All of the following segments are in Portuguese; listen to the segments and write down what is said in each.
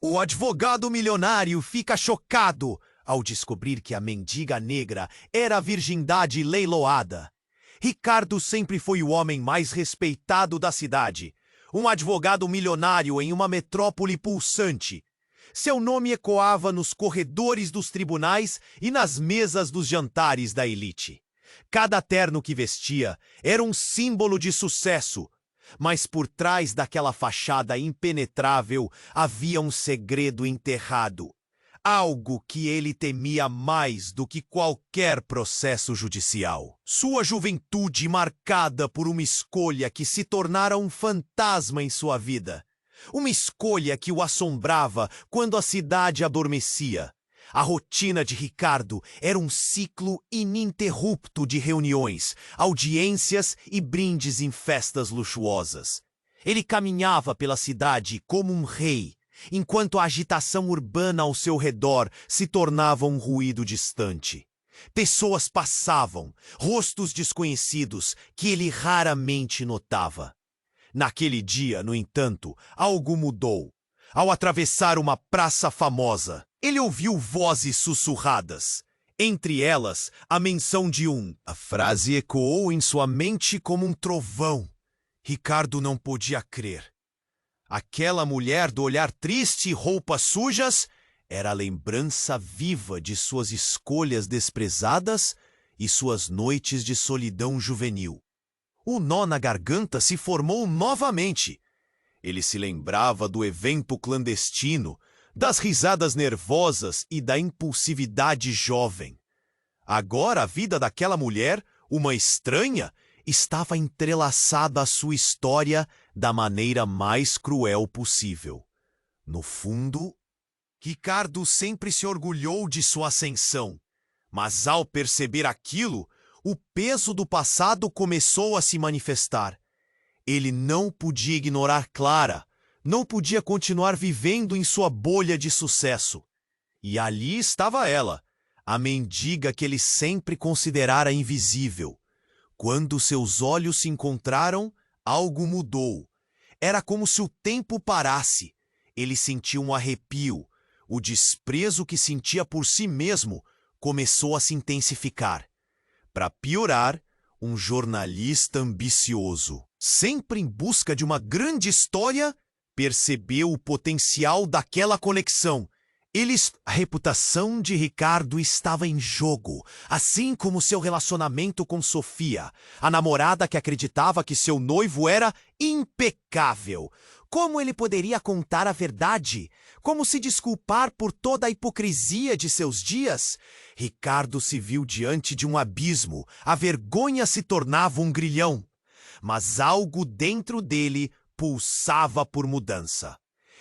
O advogado milionário fica chocado ao descobrir que a mendiga negra era a virgindade leiloada. Ricardo sempre foi o homem mais respeitado da cidade, um advogado milionário em uma metrópole pulsante. Seu nome ecoava nos corredores dos tribunais e nas mesas dos jantares da elite. Cada terno que vestia era um símbolo de sucesso, mas por trás daquela fachada impenetrável havia um segredo enterrado. Algo que ele temia mais do que qualquer processo judicial. Sua juventude marcada por uma escolha que se tornara um fantasma em sua vida. Uma escolha que o assombrava quando a cidade adormecia. A rotina de Ricardo era um ciclo ininterrupto de reuniões, audiências e brindes em festas luxuosas. Ele caminhava pela cidade como um rei, enquanto a agitação urbana ao seu redor se tornava um ruído distante. Pessoas passavam, rostos desconhecidos que ele raramente notava. Naquele dia, no entanto, algo mudou. Ao atravessar uma praça famosa, ele ouviu vozes sussurradas. Entre elas, a menção de um. A frase ecoou em sua mente como um trovão. Ricardo não podia crer. Aquela mulher do olhar triste e roupas sujas era a lembrança viva de suas escolhas desprezadas e suas noites de solidão juvenil. O nó na garganta se formou novamente. Ele se lembrava do evento clandestino, das risadas nervosas e da impulsividade jovem. Agora a vida daquela mulher, uma estranha, estava entrelaçada à sua história da maneira mais cruel possível. No fundo, Ricardo sempre se orgulhou de sua ascensão, mas ao perceber aquilo, o peso do passado começou a se manifestar. Ele não podia ignorar Clara, não podia continuar vivendo em sua bolha de sucesso. E ali estava ela, a mendiga que ele sempre considerara invisível. Quando seus olhos se encontraram, algo mudou. Era como se o tempo parasse. Ele sentiu um arrepio. O desprezo que sentia por si mesmo começou a se intensificar. Para piorar, um jornalista ambicioso, sempre em busca de uma grande história, percebeu o potencial daquela conexão. A reputação de Ricardo estava em jogo, assim como seu relacionamento com Sofia, a namorada que acreditava que seu noivo era impecável. Como ele poderia contar a verdade? Como se desculpar por toda a hipocrisia de seus dias? Ricardo se viu diante de um abismo. A vergonha se tornava um grilhão. Mas algo dentro dele pulsava por mudança.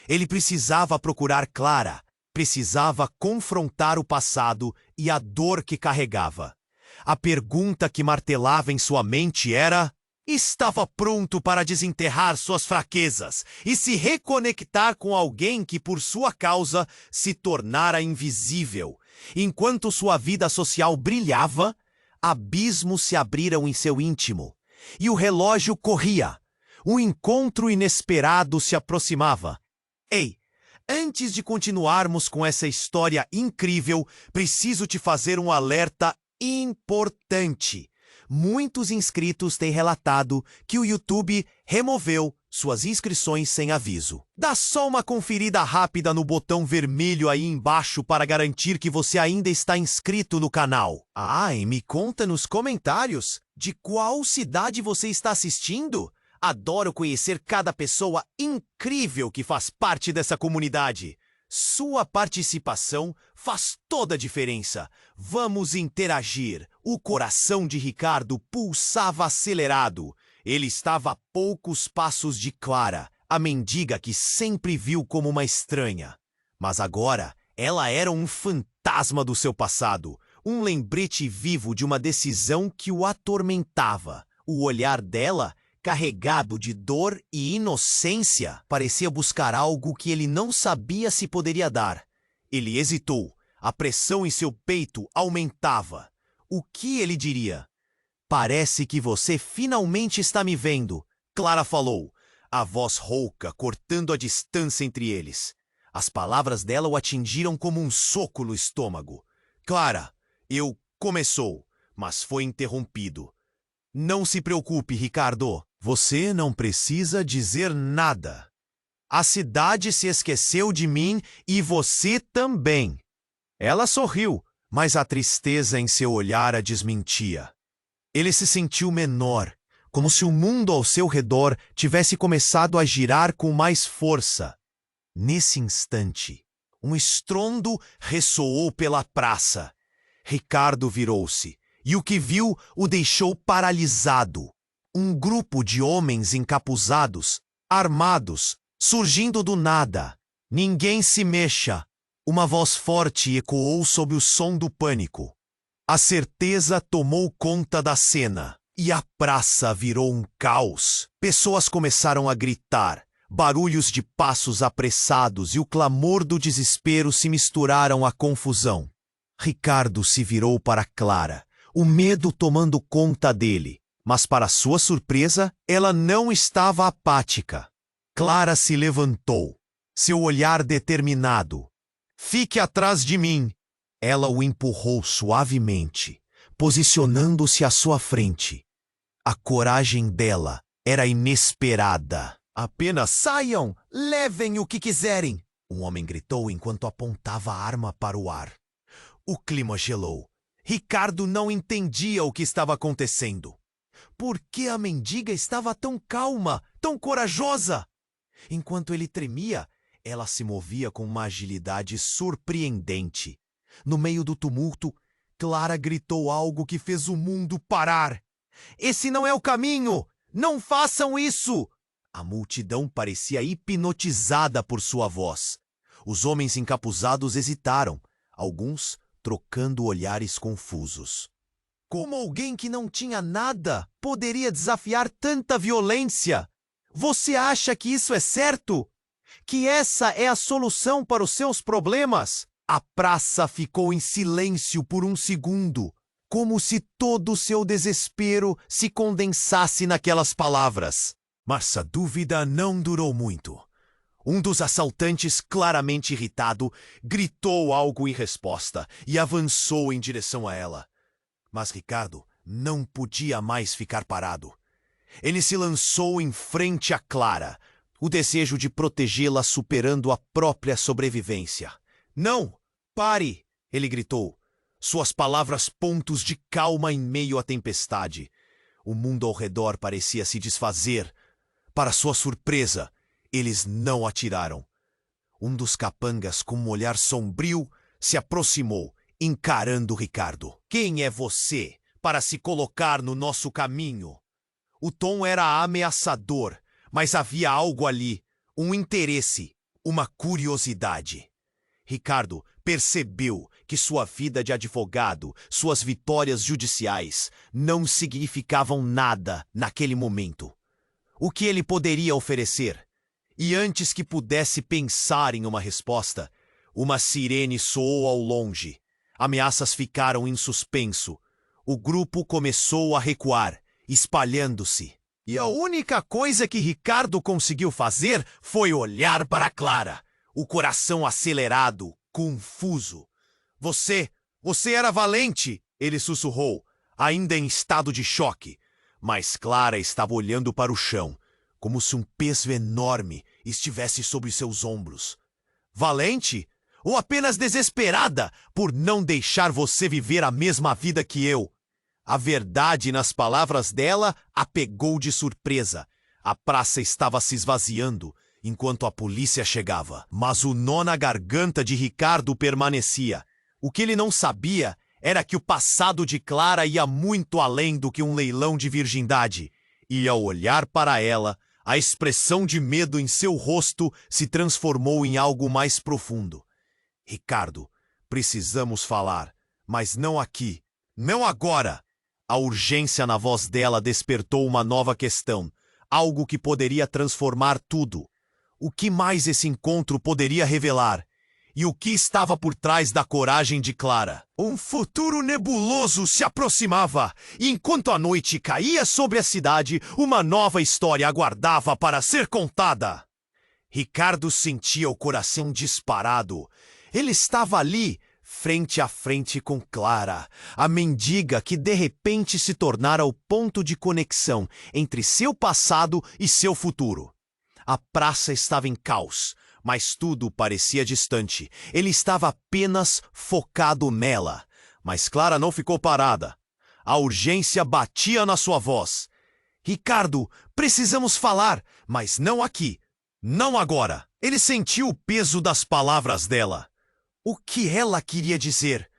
Ele precisava procurar Clara. Precisava confrontar o passado e a dor que carregava. A pergunta que martelava em sua mente era: estava pronto para desenterrar suas fraquezas e se reconectar com alguém que, por sua causa, se tornara invisível. Enquanto sua vida social brilhava, abismos se abriram em seu íntimo. E o relógio corria. Um encontro inesperado se aproximava. Ei! Antes de continuarmos com essa história incrível, preciso te fazer um alerta importante. Muitos inscritos têm relatado que o YouTube removeu suas inscrições sem aviso. Dá só uma conferida rápida no botão vermelho aí embaixo para garantir que você ainda está inscrito no canal. E me conta nos comentários de qual cidade você está assistindo. Adoro conhecer cada pessoa incrível que faz parte dessa comunidade. Sua participação faz toda a diferença. Vamos interagir. O coração de Ricardo pulsava acelerado. Ele estava a poucos passos de Clara, a mendiga que sempre viu como uma estranha. Mas agora, ela era um fantasma do seu passado, um lembrete vivo de uma decisão que o atormentava. O olhar dela, carregado de dor e inocência, parecia buscar algo que ele não sabia se poderia dar. Ele hesitou. A pressão em seu peito aumentava. O que ele diria? Parece que você finalmente está me vendo, Clara falou, a voz rouca cortando a distância entre eles. As palavras dela o atingiram como um soco no estômago. Clara, começou, mas foi interrompido. Não se preocupe, Ricardo. Você não precisa dizer nada. A cidade se esqueceu de mim e você também. Ela sorriu, mas a tristeza em seu olhar a desmentia. Ele se sentiu menor, como se o mundo ao seu redor tivesse começado a girar com mais força. Nesse instante, um estrondo ressoou pela praça. Ricardo virou-se, e o que viu o deixou paralisado. Um grupo de homens encapuzados, armados, surgindo do nada. Ninguém se mexa. Uma voz forte ecoou sob o som do pânico. A certeza tomou conta da cena, e a praça virou um caos. Pessoas começaram a gritar. Barulhos de passos apressados e o clamor do desespero se misturaram à confusão. Ricardo se virou para Clara, o medo tomando conta dele, mas para sua surpresa, ela não estava apática. Clara se levantou, seu olhar determinado. Fique atrás de mim. Ela o empurrou suavemente, posicionando-se à sua frente. A coragem dela era inesperada. Apenas saiam, levem o que quiserem, um homem gritou enquanto apontava a arma para o ar. O clima gelou. Ricardo não entendia o que estava acontecendo. Por que a mendiga estava tão calma, tão corajosa? Enquanto ele tremia, ela se movia com uma agilidade surpreendente. No meio do tumulto, Clara gritou algo que fez o mundo parar. Esse não é o caminho! Não façam isso! A multidão parecia hipnotizada por sua voz. Os homens encapuzados hesitaram, alguns trocando olhares confusos. Como alguém que não tinha nada poderia desafiar tanta violência? Você acha que isso é certo? Que essa é a solução para os seus problemas? A praça ficou em silêncio por um segundo, como se todo o seu desespero se condensasse naquelas palavras. Mas a dúvida não durou muito. Um dos assaltantes, claramente irritado, gritou algo em resposta e avançou em direção a ela. Mas Ricardo não podia mais ficar parado. Ele se lançou em frente a Clara, o desejo de protegê-la superando a própria sobrevivência. Não! Pare! Ele gritou. Suas palavras pontos de calma em meio à tempestade. O mundo ao redor parecia se desfazer. Para sua surpresa, eles não atiraram. Um dos capangas, com um olhar sombrio, se aproximou, encarando Ricardo. Quem é você para se colocar no nosso caminho? O tom era ameaçador, mas havia algo ali, um interesse, uma curiosidade. Ricardo percebeu que sua vida de advogado, suas vitórias judiciais, não significavam nada naquele momento. O que ele poderia oferecer? E antes que pudesse pensar em uma resposta, uma sirene soou ao longe. Ameaças ficaram em suspenso. O grupo começou a recuar, espalhando-se. E a única coisa que Ricardo conseguiu fazer foi olhar para Clara, o coração acelerado, confuso. Você era valente, ele sussurrou, ainda em estado de choque. Mas Clara estava olhando para o chão, como se um peso enorme estivesse sobre seus ombros. Valente? Ou apenas desesperada por não deixar você viver a mesma vida que eu? A verdade nas palavras dela a pegou de surpresa. A praça estava se esvaziando enquanto a polícia chegava. Mas o nó na garganta de Ricardo permanecia. O que ele não sabia era que o passado de Clara ia muito além do que um leilão de virgindade. E ao olhar para ela, a expressão de medo em seu rosto se transformou em algo mais profundo. Ricardo, precisamos falar, mas não aqui, não agora. A urgência na voz dela despertou uma nova questão, algo que poderia transformar tudo. O que mais esse encontro poderia revelar? E o que estava por trás da coragem de Clara? Um futuro nebuloso se aproximava, e enquanto a noite caía sobre a cidade, uma nova história aguardava para ser contada. Ricardo sentia o coração disparado. Ele estava ali, frente a frente com Clara, a mendiga que de repente se tornara o ponto de conexão entre seu passado e seu futuro. A praça estava em caos, mas tudo parecia distante. Ele estava apenas focado nela. Mas Clara não ficou parada. A urgência batia na sua voz. Ricardo, precisamos falar, mas não aqui. Não agora. Ele sentiu o peso das palavras dela. O que ela queria dizer?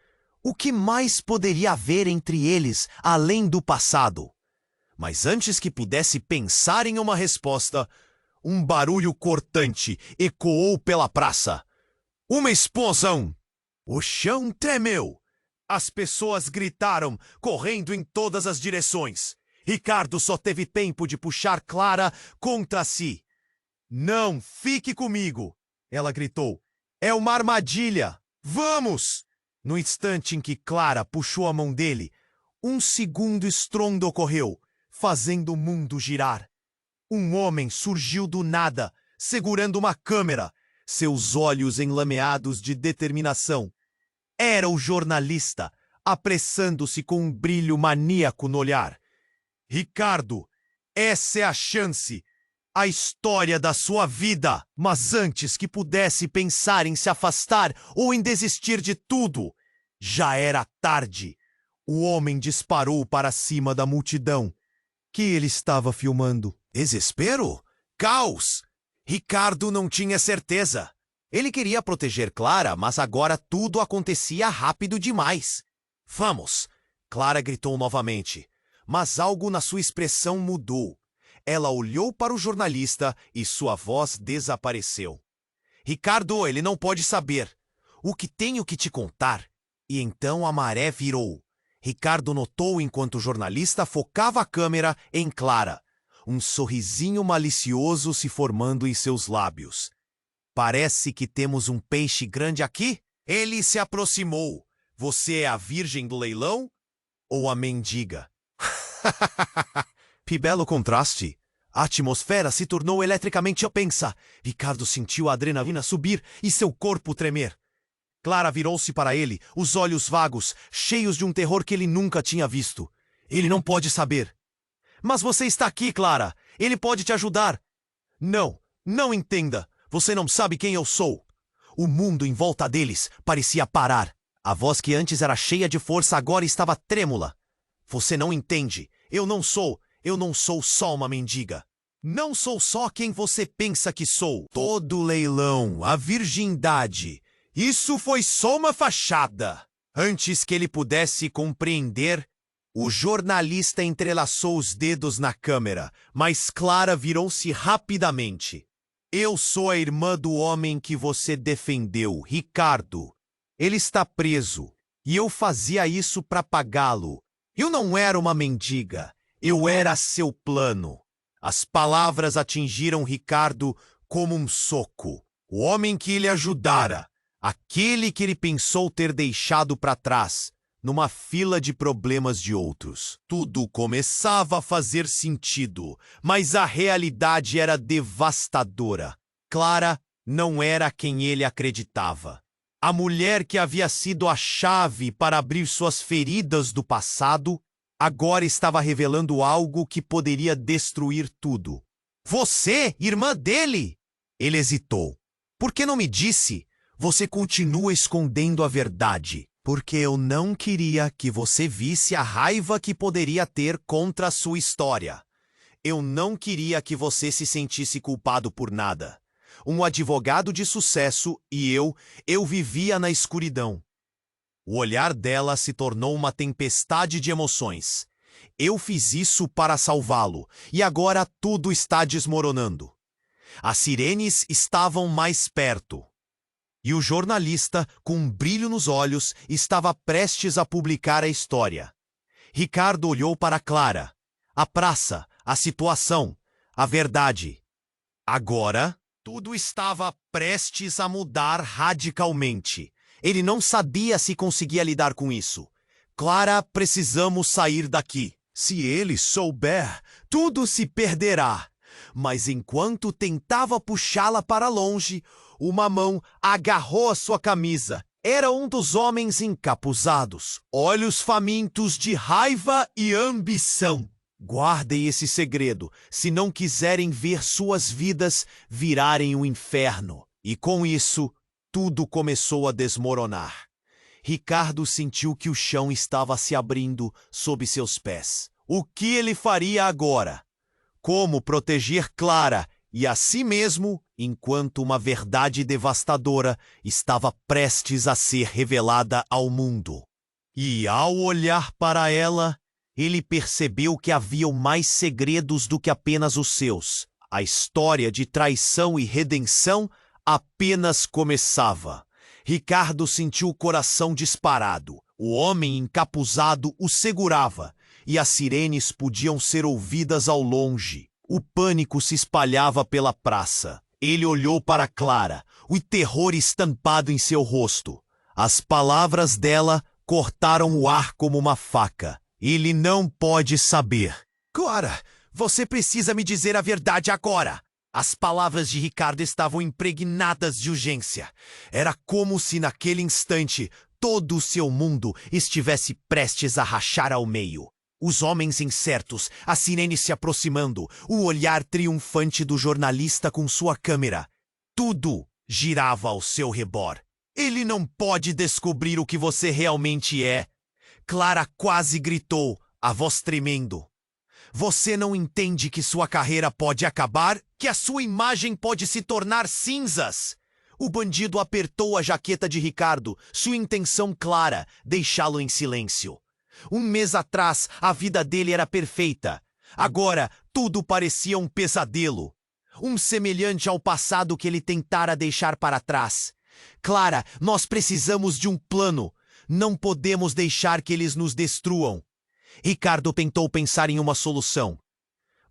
O que mais poderia haver entre eles, além do passado? Mas antes que pudesse pensar em uma resposta, um barulho cortante ecoou pela praça. Uma explosão! O chão tremeu. As pessoas gritaram, correndo em todas as direções. Ricardo só teve tempo de puxar Clara contra si. Não, fique comigo, ela gritou. É uma armadilha. Vamos! No instante em que Clara puxou a mão dele, um segundo estrondo ocorreu, fazendo o mundo girar. Um homem surgiu do nada, segurando uma câmera, seus olhos enlameados de determinação. Era o jornalista, apressando-se com um brilho maníaco no olhar. Ricardo, essa é a chance, a história da sua vida. Mas antes que pudesse pensar em se afastar ou em desistir de tudo, já era tarde. O homem disparou para cima da multidão que ele estava filmando. Desespero? Caos! Ricardo não tinha certeza. Ele queria proteger Clara, mas agora tudo acontecia rápido demais. Vamos! Clara gritou novamente, mas algo na sua expressão mudou. Ela olhou para o jornalista e sua voz desapareceu. Ricardo, ele não pode saber. O que tenho que te contar? E então a maré virou. Ricardo notou enquanto o jornalista focava a câmera em Clara, um sorrisinho malicioso se formando em seus lábios. Parece que temos um peixe grande aqui? Ele se aproximou. Você é a virgem do leilão? Ou a mendiga? Que belo contraste. A atmosfera se tornou eletricamente opensa. Ricardo sentiu a adrenalina subir e seu corpo tremer. Clara virou-se para ele, os olhos vagos, cheios de um terror que ele nunca tinha visto. Ele não pode saber. Mas você está aqui, Clara. Ele pode te ajudar. Não, não entenda. Você não sabe quem eu sou. O mundo em volta deles parecia parar. A voz que antes era cheia de força agora estava trêmula. Você não entende. Eu não sou só uma mendiga. Não sou só quem você pensa que sou. Todo leilão, a virgindade. Isso foi só uma fachada. Antes que ele pudesse compreender, o jornalista entrelaçou os dedos na câmera, mas Clara virou-se rapidamente. Eu sou a irmã do homem que você defendeu, Ricardo. Ele está preso, e eu fazia isso para pagá-lo. Eu não era uma mendiga, eu era seu plano. As palavras atingiram Ricardo como um soco. O homem que ele ajudara, aquele que ele pensou ter deixado para trás, numa fila de problemas de outros. Tudo começava a fazer sentido, mas a realidade era devastadora. Clara não era quem ele acreditava. A mulher que havia sido a chave para abrir suas feridas do passado, agora estava revelando algo que poderia destruir tudo. Você, irmã dele? Ele hesitou. Por que não me disse? Você continua escondendo a verdade. Porque eu não queria que você visse a raiva que poderia ter contra a sua história. Eu não queria que você se sentisse culpado por nada. Um advogado de sucesso e eu vivia na escuridão. O olhar dela se tornou uma tempestade de emoções. Eu fiz isso para salvá-lo, e agora tudo está desmoronando. As sirenes estavam mais perto. E o jornalista, com um brilho nos olhos, estava prestes a publicar a história. Ricardo olhou para Clara, a praça, a situação, a verdade. Agora, tudo estava prestes a mudar radicalmente. Ele não sabia se conseguia lidar com isso. Clara, precisamos sair daqui. Se ele souber, tudo se perderá. Mas enquanto tentava puxá-la para longe, uma mão agarrou a sua camisa. Era um dos homens encapuzados, olhos famintos de raiva e ambição. Guardem esse segredo, se não quiserem ver suas vidas virarem um inferno. E com isso, tudo começou a desmoronar. Ricardo sentiu que o chão estava se abrindo sob seus pés. O que ele faria agora? Como proteger Clara e a si mesmo enquanto uma verdade devastadora estava prestes a ser revelada ao mundo? E ao olhar para ela, ele percebeu que haviam mais segredos do que apenas os seus. A história de traição e redenção apenas começava. Ricardo sentiu o coração disparado. O homem encapuzado o segurava, e as sirenes podiam ser ouvidas ao longe. O pânico se espalhava pela praça. Ele olhou para Clara, o terror estampado em seu rosto. As palavras dela cortaram o ar como uma faca. Ele não pode saber. Clara, você precisa me dizer a verdade agora. As palavras de Ricardo estavam impregnadas de urgência. Era como se naquele instante todo o seu mundo estivesse prestes a rachar ao meio. Os homens incertos, a sirene se aproximando, o olhar triunfante do jornalista com sua câmera. Tudo girava ao seu redor. Ele não pode descobrir o que você realmente é. Clara quase gritou, a voz tremendo. Você não entende que sua carreira pode acabar? Que a sua imagem pode se tornar cinzas? O bandido apertou a jaqueta de Ricardo, sua intenção clara, deixá-lo em silêncio. Um mês atrás, a vida dele era perfeita. Agora, tudo parecia um pesadelo. Semelhante ao passado que ele tentara deixar para trás. Clara, nós precisamos de um plano. Não podemos deixar que eles nos destruam. Ricardo tentou pensar em uma solução.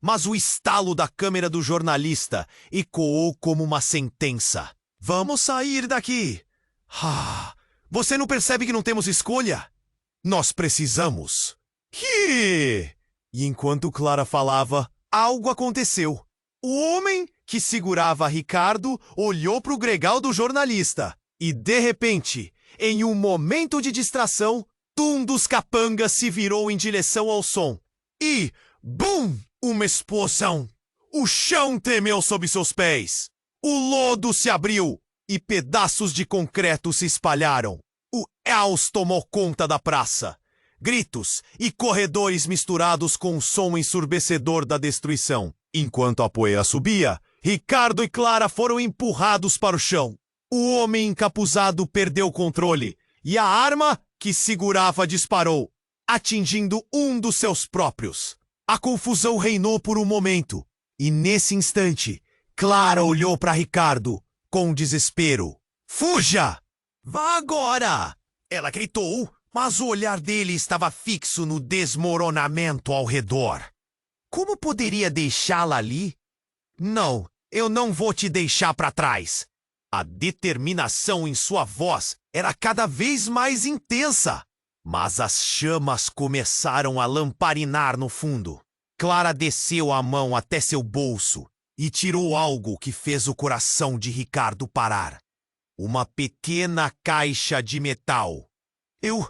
Mas o estalo da câmera do jornalista ecoou como uma sentença. Vamos sair daqui. Você não percebe que não temos escolha? Nós precisamos. Que? E enquanto Clara falava, algo aconteceu. O homem que segurava Ricardo olhou para o gregal do jornalista. E, de repente, em um momento de distração, um dos capangas se virou em direção ao som. E, bum! Uma explosão. O chão tremeu sob seus pés. O lodo se abriu e pedaços de concreto se espalharam. O caos tomou conta da praça. Gritos e corredores misturados com o som ensurdecedor da destruição. Enquanto a poeira subia, Ricardo e Clara foram empurrados para o chão. O homem encapuzado perdeu o controle e a arma que segurava disparou, atingindo um dos seus próprios. A confusão reinou por um momento, e nesse instante, Clara olhou para Ricardo com desespero. Fuja! Vá agora! Ela gritou, mas o olhar dele estava fixo no desmoronamento ao redor. Como poderia deixá-la ali? Não, eu não vou te deixar para trás. A determinação em sua voz era cada vez mais intensa. Mas as chamas começaram a lamparinar no fundo. Clara desceu a mão até seu bolso e tirou algo que fez o coração de Ricardo parar. Uma pequena caixa de metal. Eu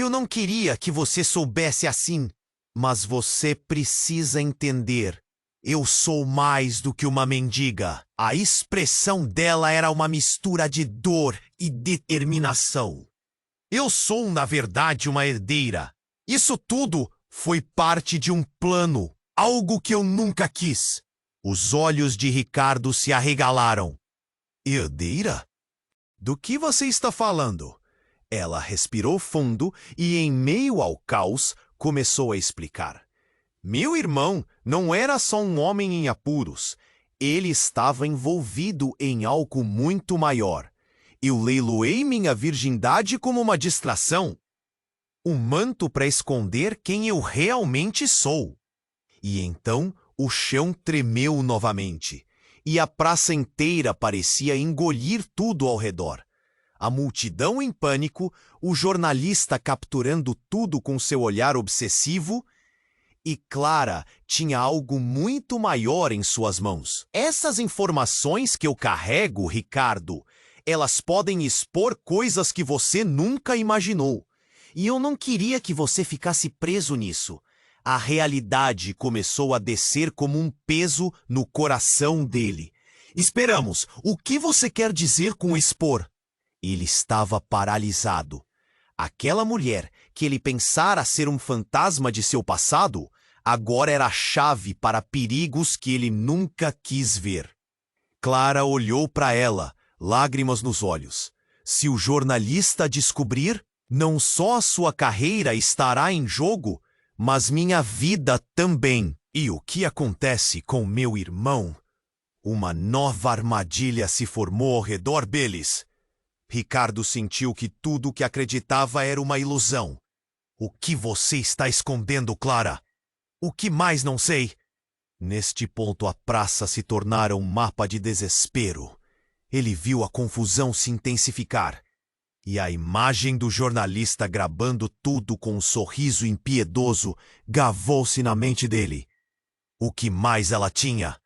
não queria que você soubesse assim, mas você precisa entender. Eu sou mais do que uma mendiga. A expressão dela era uma mistura de dor e determinação. Eu sou, na verdade, uma herdeira. Isso tudo foi parte de um plano, algo que eu nunca quis. Os olhos de Ricardo se arregalaram. Herdeira? Do que você está falando? Ela respirou fundo e, em meio ao caos, começou a explicar. Meu irmão não era só um homem em apuros. Ele estava envolvido em algo muito maior. Eu leiloei minha virgindade como uma distração. Um manto para esconder quem eu realmente sou. E então o chão tremeu novamente, e a praça inteira parecia engolir tudo ao redor. A multidão em pânico, o jornalista capturando tudo com seu olhar obsessivo, E Clara tinha algo muito maior em suas mãos. Essas informações que eu carrego, Ricardo, elas podem expor coisas que você nunca imaginou. E eu não queria que você ficasse preso nisso. A realidade começou a descer como um peso no coração dele. Esperamos. O que você quer dizer com expor? Ele estava paralisado. Aquela mulher que ele pensara ser um fantasma de seu passado, agora era a chave para perigos que ele nunca quis ver. Clara olhou para ela, lágrimas nos olhos. Se o jornalista descobrir, não só a sua carreira estará em jogo, mas minha vida também. E o que acontece com meu irmão? Uma nova armadilha se formou ao redor deles. Ricardo sentiu que tudo o que acreditava era uma ilusão. O que você está escondendo, Clara? O que mais não sei? Neste ponto a praça se tornara um mapa de desespero. Ele viu a confusão se intensificar. E a imagem do jornalista gravando tudo com um sorriso impiedoso gravou-se na mente dele. O que mais ela tinha?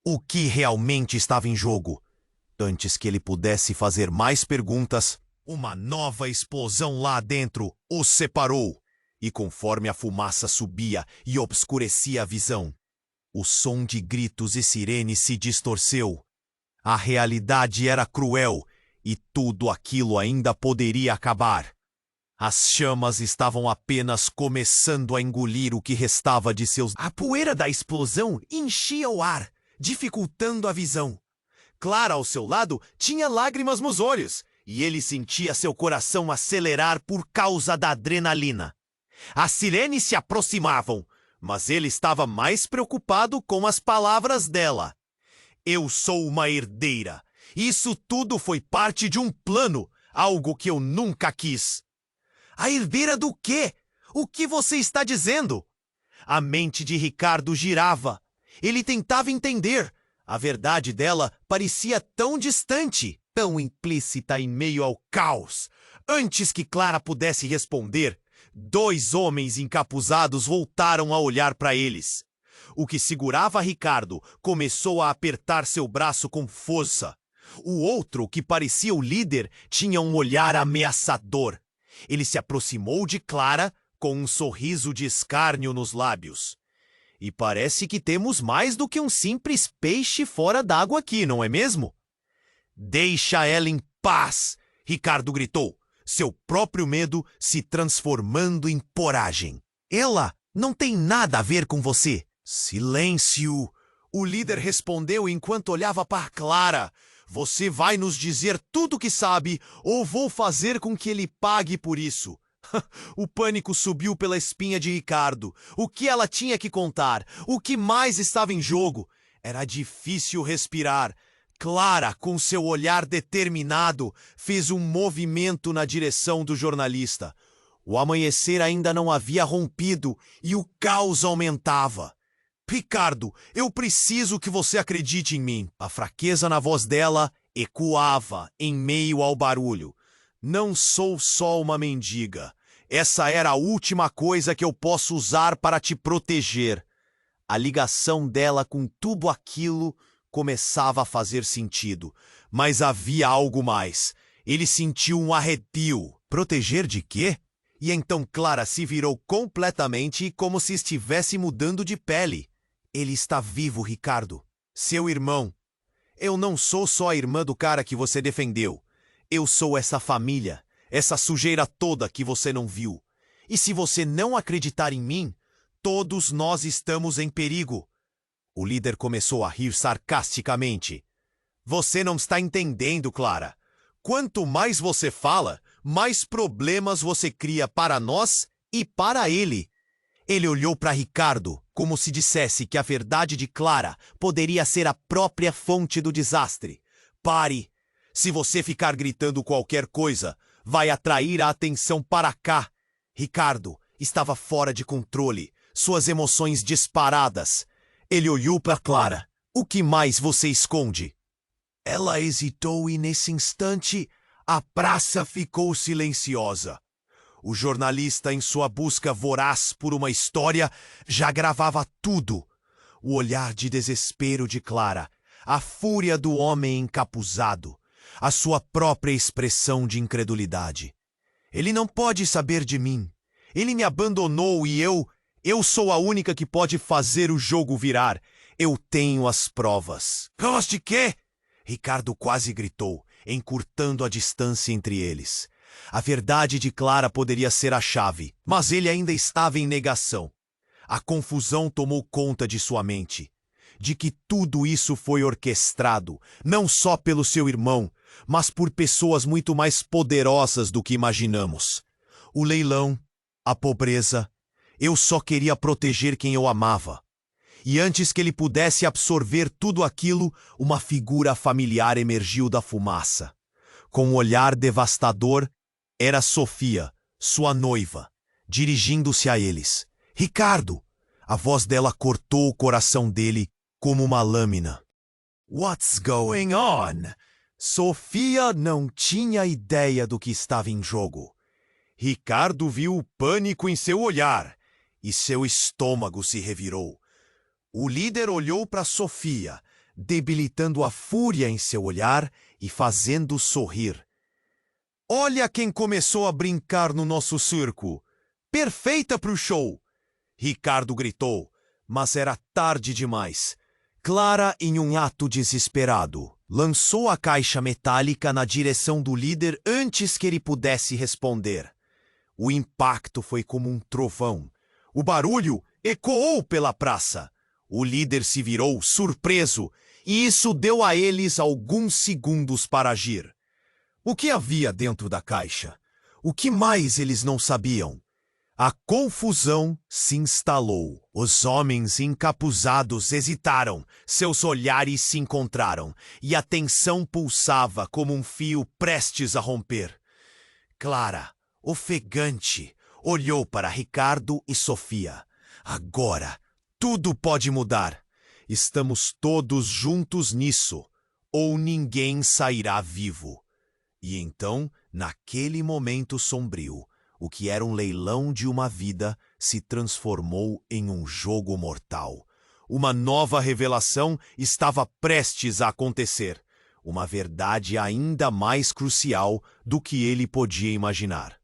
O que realmente estava em jogo? Antes que ele pudesse fazer mais perguntas, uma nova explosão lá dentro os separou. E conforme a fumaça subia e obscurecia a visão, o som de gritos e sirenes se distorceu. A realidade era cruel e tudo aquilo ainda poderia acabar. As chamas estavam apenas começando a engolir o que restava de seus... A poeira da explosão enchia o ar, dificultando a visão. Clara, ao seu lado, tinha lágrimas nos olhos, e ele sentia seu coração acelerar por causa da adrenalina. As sirenes se aproximavam, mas ele estava mais preocupado com as palavras dela. Eu sou uma herdeira. Isso tudo foi parte de um plano, algo que eu nunca quis. A herdeira do quê? O que você está dizendo? A mente de Ricardo girava. Ele tentava entender. A verdade dela parecia tão distante, tão implícita em meio ao caos. Antes que Clara pudesse responder, 2 homens encapuzados voltaram a olhar para eles. O que segurava Ricardo começou a apertar seu braço com força. O outro, que parecia o líder, tinha um olhar ameaçador. Ele se aproximou de Clara com um sorriso de escárnio nos lábios. E parece que temos mais do que um simples peixe fora d'água aqui, não é mesmo? Deixa ela em paz, Ricardo gritou, seu próprio medo se transformando em coragem. Ela não tem nada a ver com você. Silêncio! O líder respondeu enquanto olhava para Clara. Você vai nos dizer tudo o que sabe ou vou fazer com que ele pague por isso. O pânico subiu pela espinha de Ricardo. O que ela tinha que contar? O que mais estava em jogo? Era difícil respirar. Clara, com seu olhar determinado, fez um movimento na direção do jornalista. O amanhecer ainda não havia rompido e o caos aumentava. Ricardo, eu preciso que você acredite em mim. A fraqueza na voz dela ecoava em meio ao barulho. Não sou só uma mendiga. Essa era a última coisa que eu posso usar para te proteger. A ligação dela com tudo aquilo começava a fazer sentido. Mas havia algo mais. Ele sentiu um arrepio. Proteger de quê? E então Clara se virou completamente como se estivesse mudando de pele. Ele está vivo, Ricardo. Seu irmão. Eu não sou só a irmã do cara que você defendeu. Eu sou essa família, essa sujeira toda que você não viu. E se você não acreditar em mim, todos nós estamos em perigo. O líder começou a rir sarcasticamente. Você não está entendendo, Clara. Quanto mais você fala, mais problemas você cria para nós e para ele. Ele olhou para Ricardo, como se dissesse que a verdade de Clara poderia ser a própria fonte do desastre. Pare! Se você ficar gritando qualquer coisa, vai atrair a atenção para cá. Ricardo estava fora de controle, suas emoções disparadas. Ele olhou para Clara. O que mais você esconde? Ela hesitou e, nesse instante, a praça ficou silenciosa. O jornalista, em sua busca voraz por uma história, já gravava tudo. O olhar de desespero de Clara, a fúria do homem encapuzado, a sua própria expressão de incredulidade. Ele não pode saber de mim. Ele me abandonou e eu sou a única que pode fazer o jogo virar. Eu tenho as provas. Provas de quê? Ricardo quase gritou, encurtando a distância entre eles. A verdade de Clara poderia ser a chave, mas ele ainda estava em negação. A confusão tomou conta de sua mente. De que tudo isso foi orquestrado, não só pelo seu irmão, mas por pessoas muito mais poderosas do que imaginamos. O leilão, a pobreza. Eu só queria proteger quem eu amava. E antes que ele pudesse absorver tudo aquilo, uma figura familiar emergiu da fumaça. Com um olhar devastador, era Sofia, sua noiva, dirigindo-se a eles. Ricardo! A voz dela cortou o coração dele como uma lâmina. What's going on? Sofia não tinha ideia do que estava em jogo. Ricardo viu o pânico em seu olhar e seu estômago se revirou. O líder olhou para Sofia, debilitando a fúria em seu olhar e fazendo sorrir. Olha quem começou a brincar no nosso circo. Perfeita para o show! Ricardo gritou, mas era tarde demais. Clara, em um ato desesperado, lançou a caixa metálica na direção do líder antes que ele pudesse responder. O impacto foi como um trovão. O barulho ecoou pela praça. O líder se virou, surpreso, e isso deu a eles alguns segundos para agir. O que havia dentro da caixa? O que mais eles não sabiam? A confusão se instalou. Os homens encapuzados hesitaram, seus olhares se encontraram, e a tensão pulsava como um fio prestes a romper. Clara, ofegante, olhou para Ricardo e Sofia. Agora, tudo pode mudar. Estamos todos juntos nisso, ou ninguém sairá vivo. E então, naquele momento sombrio, o que era um leilão de uma vida se transformou em um jogo mortal. Uma nova revelação estava prestes a acontecer. Uma verdade ainda mais crucial do que ele podia imaginar.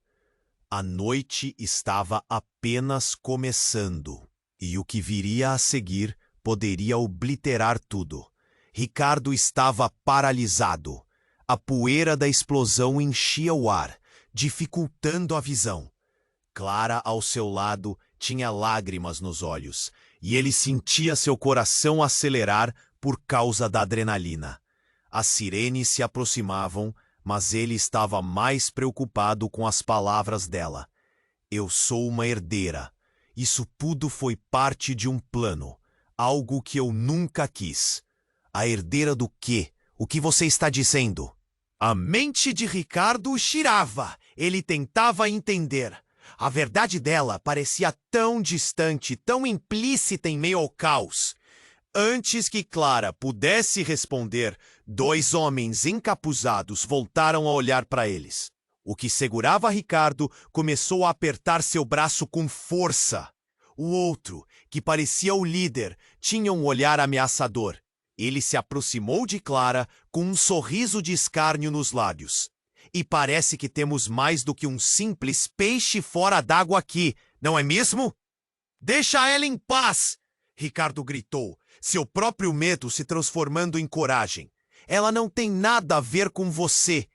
A noite estava apenas começando, e o que viria a seguir poderia obliterar tudo. Ricardo estava paralisado. A poeira da explosão enchia o ar, dificultando a visão. Clara, ao seu lado, tinha lágrimas nos olhos, e ele sentia seu coração acelerar por causa da adrenalina. As sirenes se aproximavam, mas ele estava mais preocupado com as palavras dela. Eu sou uma herdeira. Isso tudo foi parte de um plano, algo que eu nunca quis. A herdeira do quê? O que você está dizendo? A mente de Ricardo girava. Ele tentava entender. A verdade dela parecia tão distante, tão implícita em meio ao caos. Antes que Clara pudesse responder, dois homens encapuzados voltaram a olhar para eles. O que segurava Ricardo começou a apertar seu braço com força. O outro, que parecia o líder, tinha um olhar ameaçador. Ele se aproximou de Clara com um sorriso de escárnio nos lábios. E parece que temos mais do que um simples peixe fora d'água aqui, não é mesmo? Deixa ela em paz! Ricardo gritou, seu próprio medo se transformando em coragem. Ela não tem nada a ver com você.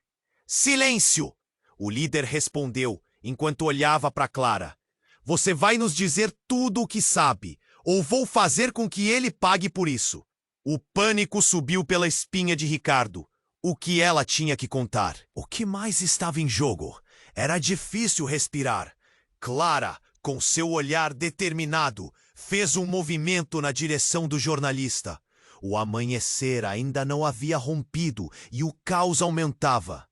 Silêncio! O líder respondeu, enquanto olhava para Clara. Você vai nos dizer tudo o que sabe, ou vou fazer com que ele pague por isso. O pânico subiu pela espinha de Ricardo. O que ela tinha que contar? O que mais estava em jogo? Era difícil respirar. Clara, com seu olhar determinado, fez um movimento na direção do jornalista. O amanhecer ainda não havia rompido e o caos aumentava.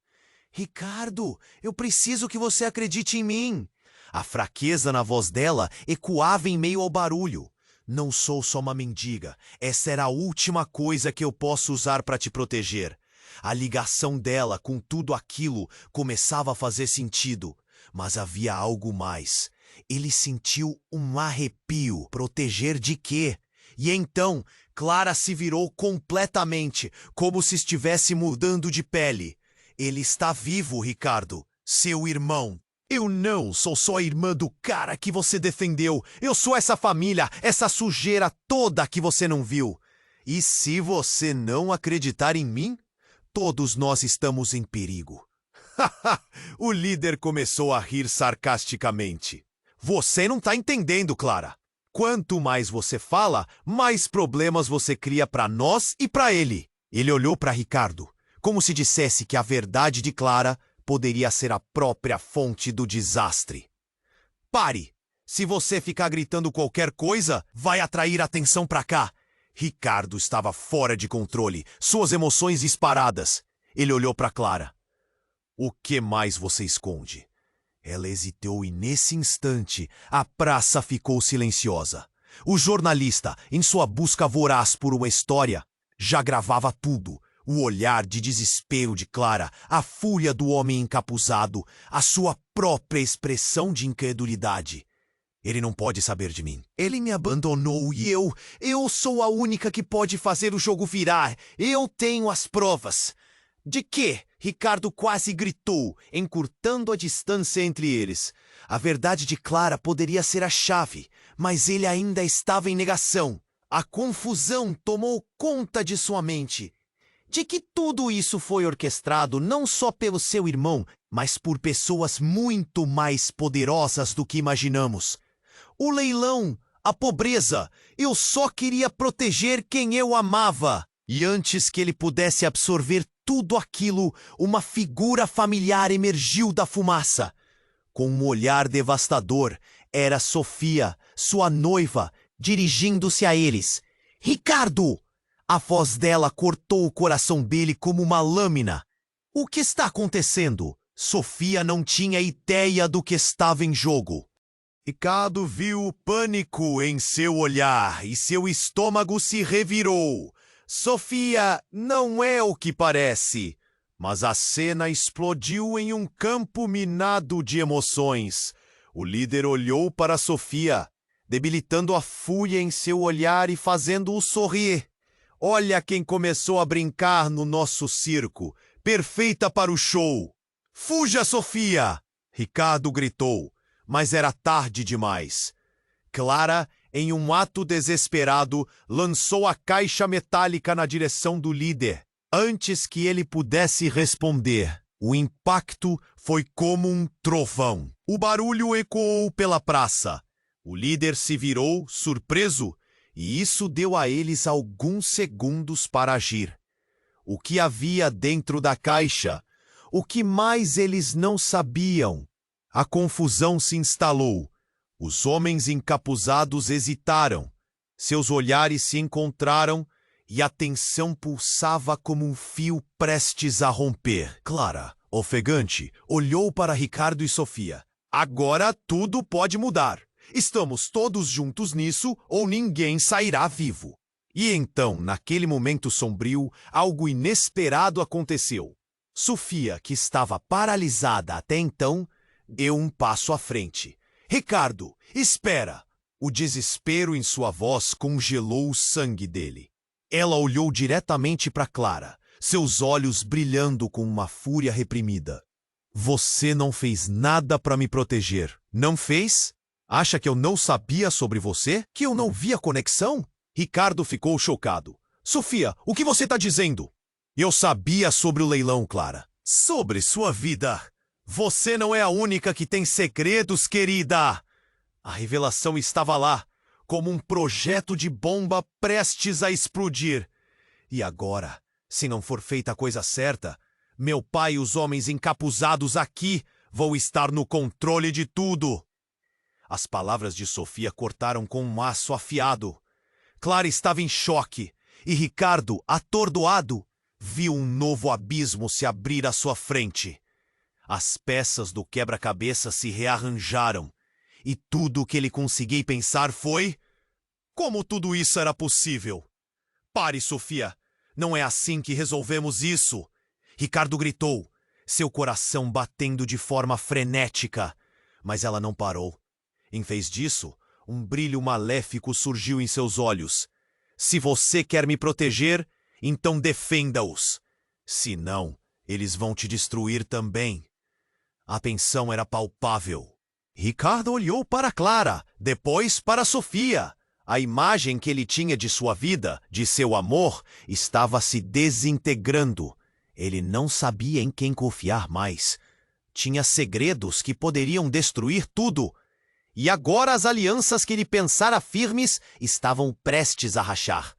Ricardo, eu preciso que você acredite em mim. A fraqueza na voz dela ecoava em meio ao barulho. Não sou só uma mendiga. Essa era a última coisa que eu posso usar para te proteger. A ligação dela com tudo aquilo começava a fazer sentido. Mas havia algo mais. Ele sentiu um arrepio. Proteger de quê? E então, Clara se virou completamente, como se estivesse mudando de pele. Ele está vivo, Ricardo, seu irmão. Eu não sou só a irmã do cara que você defendeu. Eu sou essa família, essa sujeira toda que você não viu. E se você não acreditar em mim, todos nós estamos em perigo. O líder começou a rir sarcasticamente. Você não está entendendo, Clara. Quanto mais você fala, mais problemas você cria para nós e para ele. Ele olhou para Ricardo, como se dissesse que a verdade de Clara poderia ser a própria fonte do desastre. Pare! Se você ficar gritando qualquer coisa, vai atrair atenção para cá. Ricardo estava fora de controle, suas emoções disparadas. Ele olhou para Clara. O que mais você esconde? Ela hesitou e, nesse instante, a praça ficou silenciosa. O jornalista, em sua busca voraz por uma história, já gravava tudo. O olhar de desespero de Clara, a fúria do homem encapuzado, a sua própria expressão de incredulidade. Ele não pode saber de mim. Ele me abandonou e eu sou a única que pode fazer o jogo virar. Eu tenho as provas. De quê? Ricardo quase gritou, encurtando a distância entre eles. A verdade de Clara poderia ser a chave, mas ele ainda estava em negação. A confusão tomou conta de sua mente. De que tudo isso foi orquestrado não só pelo seu irmão, mas por pessoas muito mais poderosas do que imaginamos. O leilão, a pobreza, eu só queria proteger quem eu amava. E antes que ele pudesse absorver tudo aquilo, uma figura familiar emergiu da fumaça. Com um olhar devastador, era Sofia, sua noiva, dirigindo-se a eles. Ricardo! A voz dela cortou o coração dele como uma lâmina. O que está acontecendo? Sofia não tinha ideia do que estava em jogo. Ricardo viu o pânico em seu olhar e seu estômago se revirou. Sofia não é o que parece. Mas a cena explodiu em um campo minado de emoções. O líder olhou para Sofia, debilitando a fúria em seu olhar e fazendo-o sorrir. Olha quem começou a brincar no nosso circo. Perfeita para o show. Fuja, Sofia! Ricardo gritou, mas era tarde demais. Clara, em um ato desesperado, lançou a caixa metálica na direção do líder. Antes que ele pudesse responder, o impacto foi como um trovão. O barulho ecoou pela praça. O líder se virou, surpreso, e isso deu a eles alguns segundos para agir. O que havia dentro da caixa? O que mais eles não sabiam? A confusão se instalou. Os homens encapuzados hesitaram. Seus olhares se encontraram e a tensão pulsava como um fio prestes a romper. Clara, ofegante, olhou para Ricardo e Sofia. Agora tudo pode mudar. Estamos todos juntos nisso ou ninguém sairá vivo. E então, naquele momento sombrio, algo inesperado aconteceu. Sofia, que estava paralisada até então, deu um passo à frente. Ricardo, espera! O desespero em sua voz congelou o sangue dele. Ela olhou diretamente para Clara, seus olhos brilhando com uma fúria reprimida. Você não fez nada para me proteger, não fez? Acha que eu não sabia sobre você? Que eu não via conexão? Ricardo ficou chocado. Sofia, o que você está dizendo? Eu sabia sobre o leilão, Clara. Sobre sua vida. Você não é a única que tem segredos, querida. A revelação estava lá, como um projeto de bomba prestes a explodir. E agora, se não for feita a coisa certa, meu pai e os homens encapuzados aqui vão estar no controle de tudo. As palavras de Sofia cortaram com um aço afiado. Clara estava em choque, e Ricardo, atordoado, viu um novo abismo se abrir à sua frente. As peças do quebra-cabeça se rearranjaram, e tudo o que ele conseguia pensar foi: como tudo isso era possível? Pare, Sofia! Não é assim que resolvemos isso! Ricardo gritou. seu coração batendo de forma frenética. Mas ela não parou. Em vez disso, um brilho maléfico surgiu em seus olhos. Se você quer me proteger, então defenda-os. Se não, eles vão te destruir também. A tensão era palpável. Ricardo olhou para Clara, depois para Sofia. A imagem que ele tinha de sua vida, de seu amor, estava se desintegrando. Ele não sabia em quem confiar mais. Tinha segredos que poderiam destruir tudo. E agora as alianças que ele pensara firmes estavam prestes a rachar.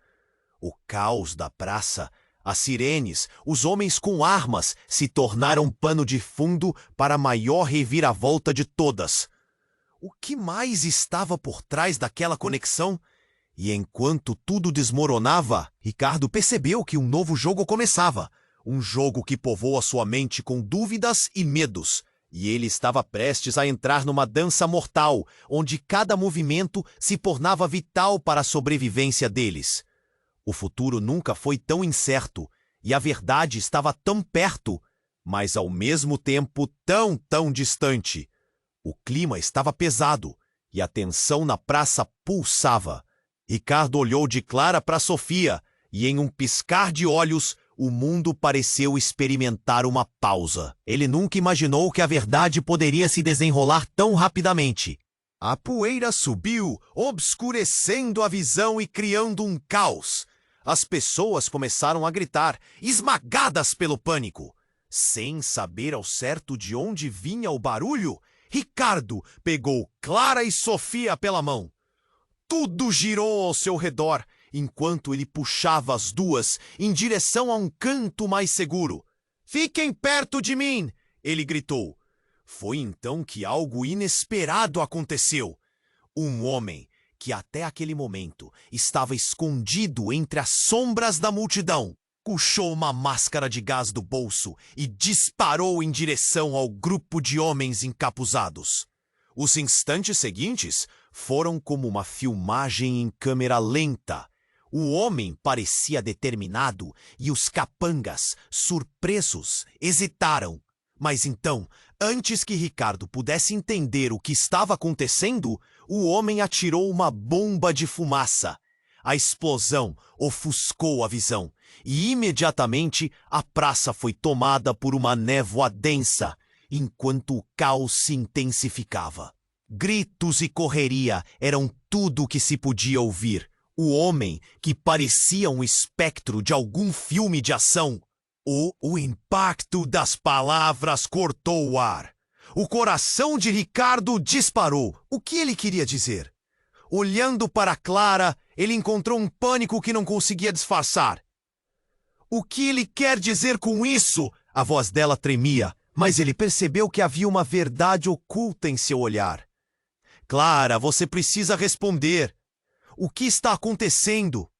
O caos da praça, as sirenes, os homens com armas se tornaram pano de fundo para a maior reviravolta de todas. O que mais estava por trás daquela conexão? E enquanto tudo desmoronava, Ricardo percebeu que um novo jogo começava. Um jogo que povoa sua mente com dúvidas e medos. E ele estava prestes a entrar numa dança mortal, onde cada movimento se tornava vital para a sobrevivência deles. O futuro nunca foi tão incerto, e a verdade estava tão perto, mas ao mesmo tempo tão distante. O clima estava pesado, e a tensão na praça pulsava. Ricardo olhou de Clara para Sofia, e em um piscar de olhos, o mundo pareceu experimentar uma pausa. Ele nunca imaginou que a verdade poderia se desenrolar tão rapidamente. A poeira subiu, obscurecendo a visão e criando um caos. As pessoas começaram a gritar, esmagadas pelo pânico. Sem saber ao certo de onde vinha o barulho, Ricardo pegou Clara e Sofia pela mão. Tudo girou ao seu redor, enquanto ele puxava as duas em direção a um canto mais seguro. "Fiquem perto de mim!" ele gritou. Foi então que algo inesperado aconteceu. Um homem, que até aquele momento estava escondido entre as sombras da multidão, puxou uma máscara de gás do bolso e disparou em direção ao grupo de homens encapuzados. Os instantes seguintes foram como uma filmagem em câmera lenta. O homem parecia determinado e os capangas, surpresos, hesitaram. Mas então, antes que Ricardo pudesse entender o que estava acontecendo, o homem atirou uma bomba de fumaça. A explosão ofuscou a visão e imediatamente a praça foi tomada por uma névoa densa, enquanto o caos se intensificava. Gritos e correria eram tudo o que se podia ouvir. O homem, que parecia um espectro de algum filme de ação. O impacto das palavras cortou o ar. O coração de Ricardo disparou. O que ele queria dizer? Olhando para Clara, ele encontrou um pânico que não conseguia disfarçar. "O que ele quer dizer com isso?" A voz dela tremia, mas ele percebeu que havia uma verdade oculta em seu olhar. "Clara, você precisa responder. O que está acontecendo?"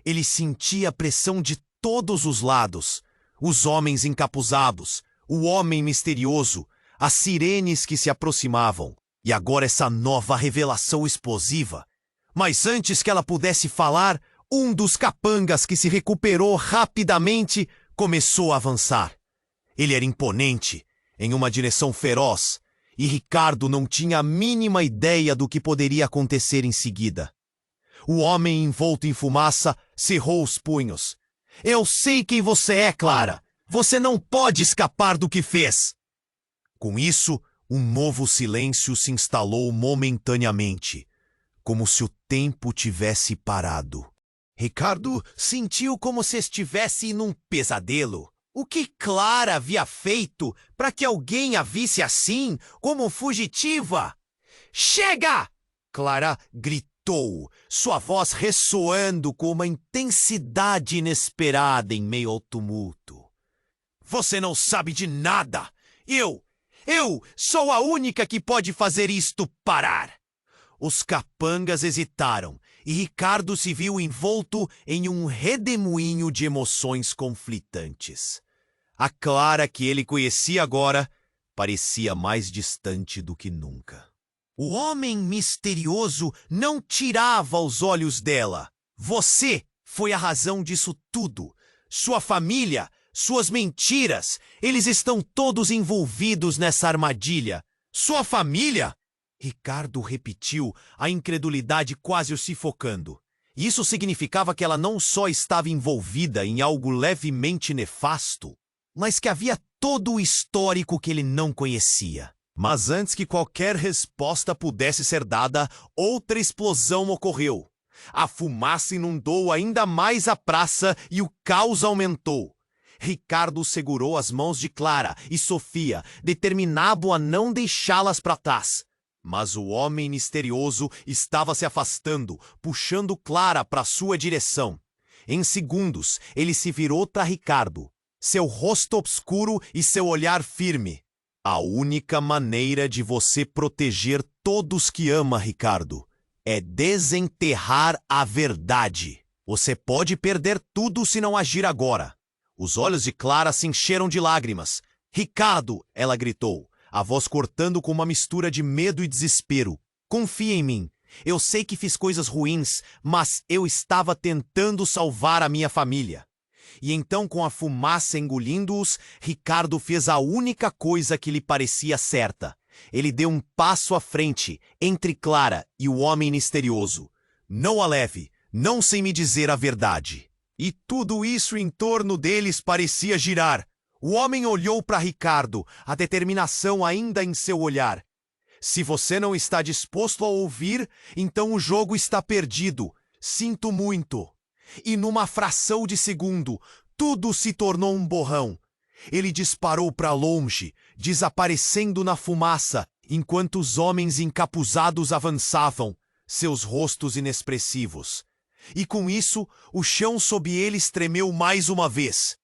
Ele sentia a pressão de todos os lados. Os homens encapuzados, o homem misterioso, as sirenes que se aproximavam. E agora essa nova revelação explosiva. Mas antes que ela pudesse falar, um dos capangas que se recuperou rapidamente começou a avançar. Ele era imponente, em uma direção feroz, e Ricardo não tinha a mínima ideia do que poderia acontecer em seguida. O homem envolto em fumaça cerrou os punhos. "Eu sei quem você é, Clara. Você não pode escapar do que fez." Com isso, um novo silêncio se instalou momentaneamente, como se o tempo tivesse parado. Ricardo sentiu como se estivesse num pesadelo. O que Clara havia feito para que alguém a visse assim, como fugitiva? "Chega!" Clara gritou, sua voz ressoando com uma intensidade inesperada em meio ao tumulto. "Você não sabe de nada! Eu sou a única que pode fazer isto parar!" Os capangas hesitaram e Ricardo se viu envolto em um redemoinho de emoções conflitantes. A Clara que ele conhecia agora parecia mais distante do que nunca. O homem misterioso não tirava os olhos dela. "Você foi a razão disso tudo. Sua família, Suas mentiras! Eles estão todos envolvidos nessa armadilha. Sua família? Ricardo repetiu, a incredulidade quase o sufocando. Isso significava que ela não só estava envolvida em algo levemente nefasto, mas que havia todo o histórico que ele não conhecia. Mas antes que qualquer resposta pudesse ser dada, outra explosão ocorreu. A fumaça inundou ainda mais a praça e o caos aumentou. Ricardo segurou as mãos de Clara e Sofia, determinado a não deixá-las para trás. Mas o homem misterioso estava se afastando, puxando Clara para sua direção. Em segundos, ele se virou para Ricardo, seu rosto obscuro e seu olhar firme. A única maneira de você proteger todos que ama, Ricardo, é desenterrar a verdade. Você pode perder tudo se não agir agora. Os olhos de Clara se encheram de lágrimas. Ricardo, ela gritou, a voz cortando com uma mistura de medo e desespero. Confia em mim. Eu sei que fiz coisas ruins, mas eu estava tentando salvar a minha família. E então, com a fumaça engolindo-os, Ricardo fez a única coisa que lhe parecia certa. Ele deu um passo à frente, entre Clara e o homem misterioso. Não a leve, não sem me dizer a verdade. E tudo isso em torno deles parecia girar. O homem olhou para Ricardo, a determinação ainda em seu olhar. Se você não está disposto a ouvir, então o jogo está perdido. Sinto muito. E numa fração de segundo, tudo se tornou um borrão. Ele disparou para longe, desaparecendo na fumaça, enquanto os homens encapuzados avançavam, seus rostos inexpressivos. E com isso, o chão sob eles tremeu mais uma vez.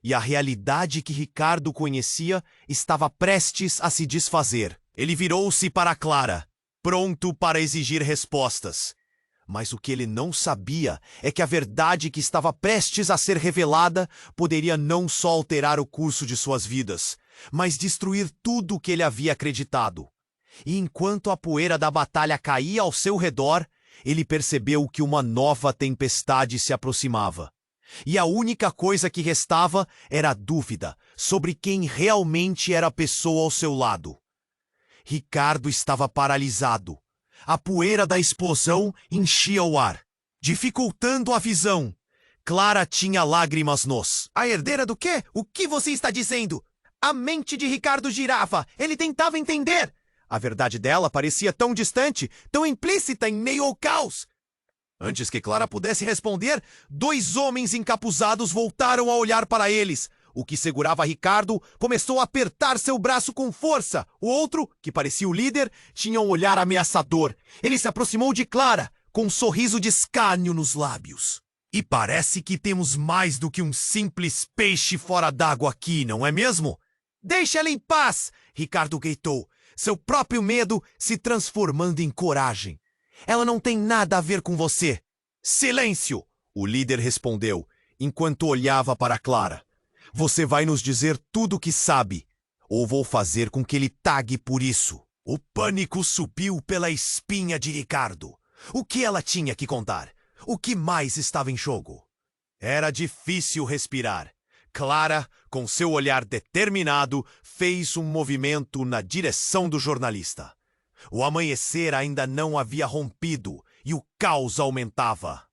E a realidade que Ricardo conhecia estava prestes a se desfazer. Ele virou-se para Clara, pronto para exigir respostas. Mas o que ele não sabia é que a verdade que estava prestes a ser revelada poderia não só alterar o curso de suas vidas, mas destruir tudo o que ele havia acreditado. E enquanto a poeira da batalha caía ao seu redor, ele percebeu que uma nova tempestade se aproximava. E a única coisa que restava era a dúvida sobre quem realmente era a pessoa ao seu lado. Ricardo estava paralisado. A poeira da explosão enchia o ar, dificultando a visão. Clara tinha lágrimas nos... A herdeira do quê? O que você está dizendo? A mente de Ricardo girava. Ele tentava entender. A verdade dela parecia tão distante, tão implícita em meio ao caos. Antes que Clara pudesse responder, 2 homens encapuzados voltaram a olhar para eles. O que segurava Ricardo começou a apertar seu braço com força. O outro, que parecia o líder, tinha um olhar ameaçador. Ele se aproximou de Clara, com um sorriso de escárnio nos lábios. E parece que temos mais do que um simples peixe fora d'água aqui, não é mesmo? Deixe ela em paz, Ricardo gritou, seu próprio medo se transformando em coragem. Ela não tem nada a ver com você. Silêncio! O líder respondeu, enquanto olhava para Clara. Você vai nos dizer tudo o que sabe, ou vou fazer com que ele tague por isso. O pânico subiu pela espinha de Ricardo. O que ela tinha que contar? O que mais estava em jogo? Era difícil respirar. Clara, com seu olhar determinado, fez um movimento na direção do jornalista. O amanhecer ainda não havia rompido e o caos aumentava.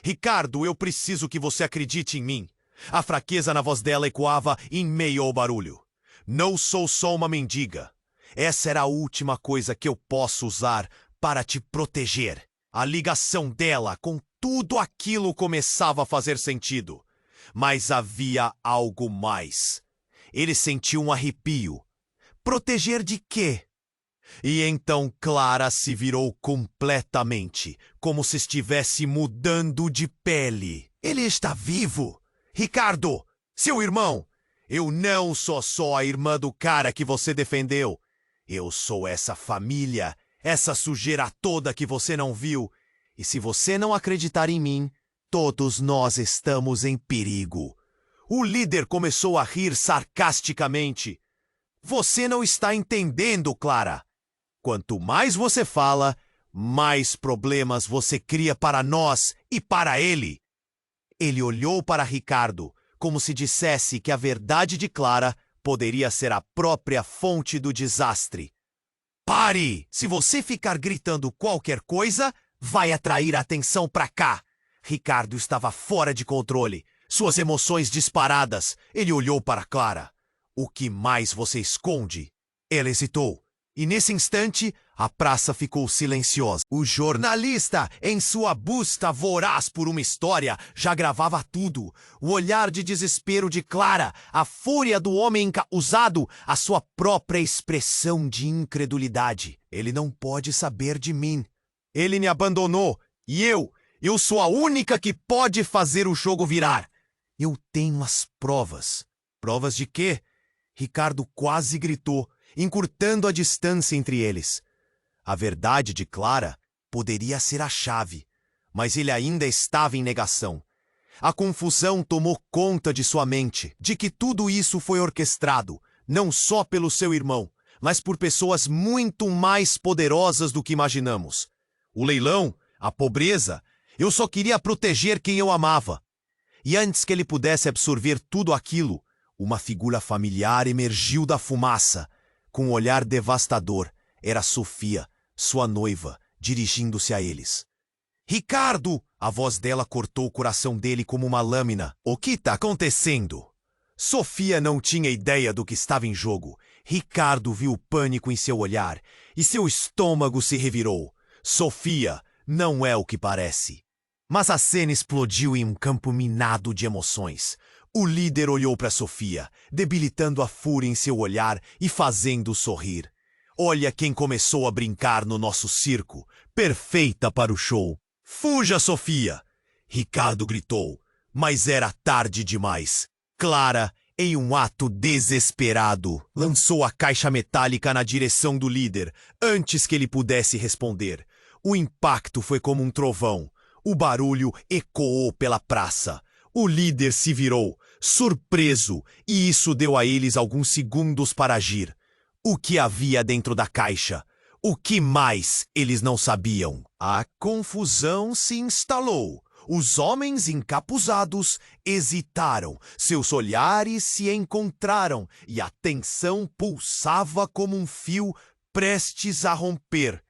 Ricardo, eu preciso que você acredite em mim. A fraqueza na voz dela ecoava em meio ao barulho. Não sou só uma mendiga. Essa era a última coisa que eu posso usar para te proteger. A ligação dela com tudo aquilo começava a fazer sentido. Mas havia algo mais. Ele sentiu um arrepio. Proteger de quê? E então Clara se virou completamente, como se estivesse mudando de pele. Ele está vivo! Ricardo, seu irmão! Eu não sou só a irmã do cara que você defendeu. Eu sou essa família, essa sujeira toda que você não viu. E se você não acreditar em mim, todos nós estamos em perigo. O líder começou a rir sarcasticamente. Você não está entendendo, Clara. Quanto mais você fala, mais problemas você cria para nós e para ele. Ele olhou para Ricardo, como se dissesse que a verdade de Clara poderia ser a própria fonte do desastre. Pare! Se você ficar gritando qualquer coisa, vai atrair a atenção para cá. Ricardo estava fora de controle, suas emoções disparadas. Ele olhou para Clara. O que mais você esconde? Ela hesitou. E nesse instante, a praça ficou silenciosa. O jornalista, em sua busca voraz por uma história, já gravava tudo. O olhar de desespero de Clara, a fúria do homem encausado, a sua própria expressão de incredulidade. Ele não pode saber de mim. Ele me abandonou. E eu sou a única que pode fazer o jogo virar. Eu tenho as provas. Provas de quê? Ricardo quase gritou, encurtando a distância entre eles. A verdade de Clara poderia ser a chave, mas ele ainda estava em negação. A confusão tomou conta de sua mente, de que tudo isso foi orquestrado, não só pelo seu irmão, mas por pessoas muito mais poderosas do que imaginamos. O leilão, a pobreza, eu só queria proteger quem eu amava. E antes que ele pudesse absorver tudo aquilo, uma figura familiar emergiu da fumaça. Com um olhar devastador, era Sofia, sua noiva, dirigindo-se a eles. Ricardo! A voz dela cortou o coração dele como uma lâmina. O que está acontecendo? Sofia não tinha ideia do que estava em jogo. Ricardo viu o pânico em seu olhar e seu estômago se revirou. Sofia não é o que parece. Mas a cena explodiu em um campo minado de emoções. O líder olhou para Sofia, debilitando a fúria em seu olhar e fazendo-o sorrir. Olha quem começou a brincar no nosso circo. Perfeita para o show. Fuja, Sofia! Ricardo gritou, mas era tarde demais. Clara, em um ato desesperado, lançou a caixa metálica na direção do líder, antes que ele pudesse responder. O impacto foi como um trovão. O barulho ecoou pela praça. O líder se virou, surpreso, e isso deu a eles alguns segundos para agir. O que havia dentro da caixa? O que mais eles não sabiam? A confusão se instalou. Os homens encapuzados hesitaram, seus olhares se encontraram e a tensão pulsava como um fio prestes a romper.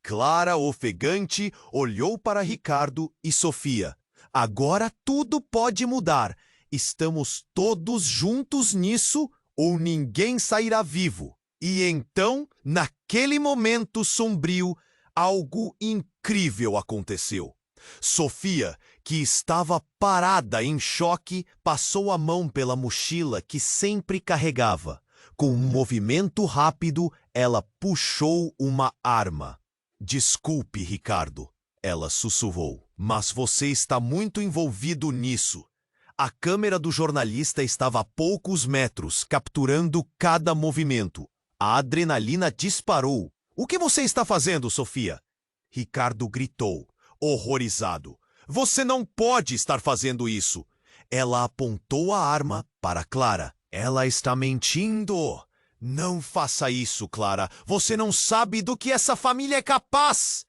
Clara, ofegante, olhou para Ricardo e Sofia. Agora tudo pode mudar. Estamos todos juntos nisso ou ninguém sairá vivo. E então, naquele momento sombrio, algo incrível aconteceu. Sofia, que estava parada em choque, passou a mão pela mochila que sempre carregava. Com um movimento rápido, ela puxou uma arma. Desculpe, Ricardo, ela sussurrou, mas você está muito envolvido nisso. A câmera do jornalista estava a poucos metros, capturando cada movimento. A adrenalina disparou. O que você está fazendo, Sofia? Ricardo gritou, horrorizado. Você não pode estar fazendo isso. Ela apontou a arma para Clara. Ela está mentindo. Não faça isso, Clara. Você não sabe do que essa família é capaz.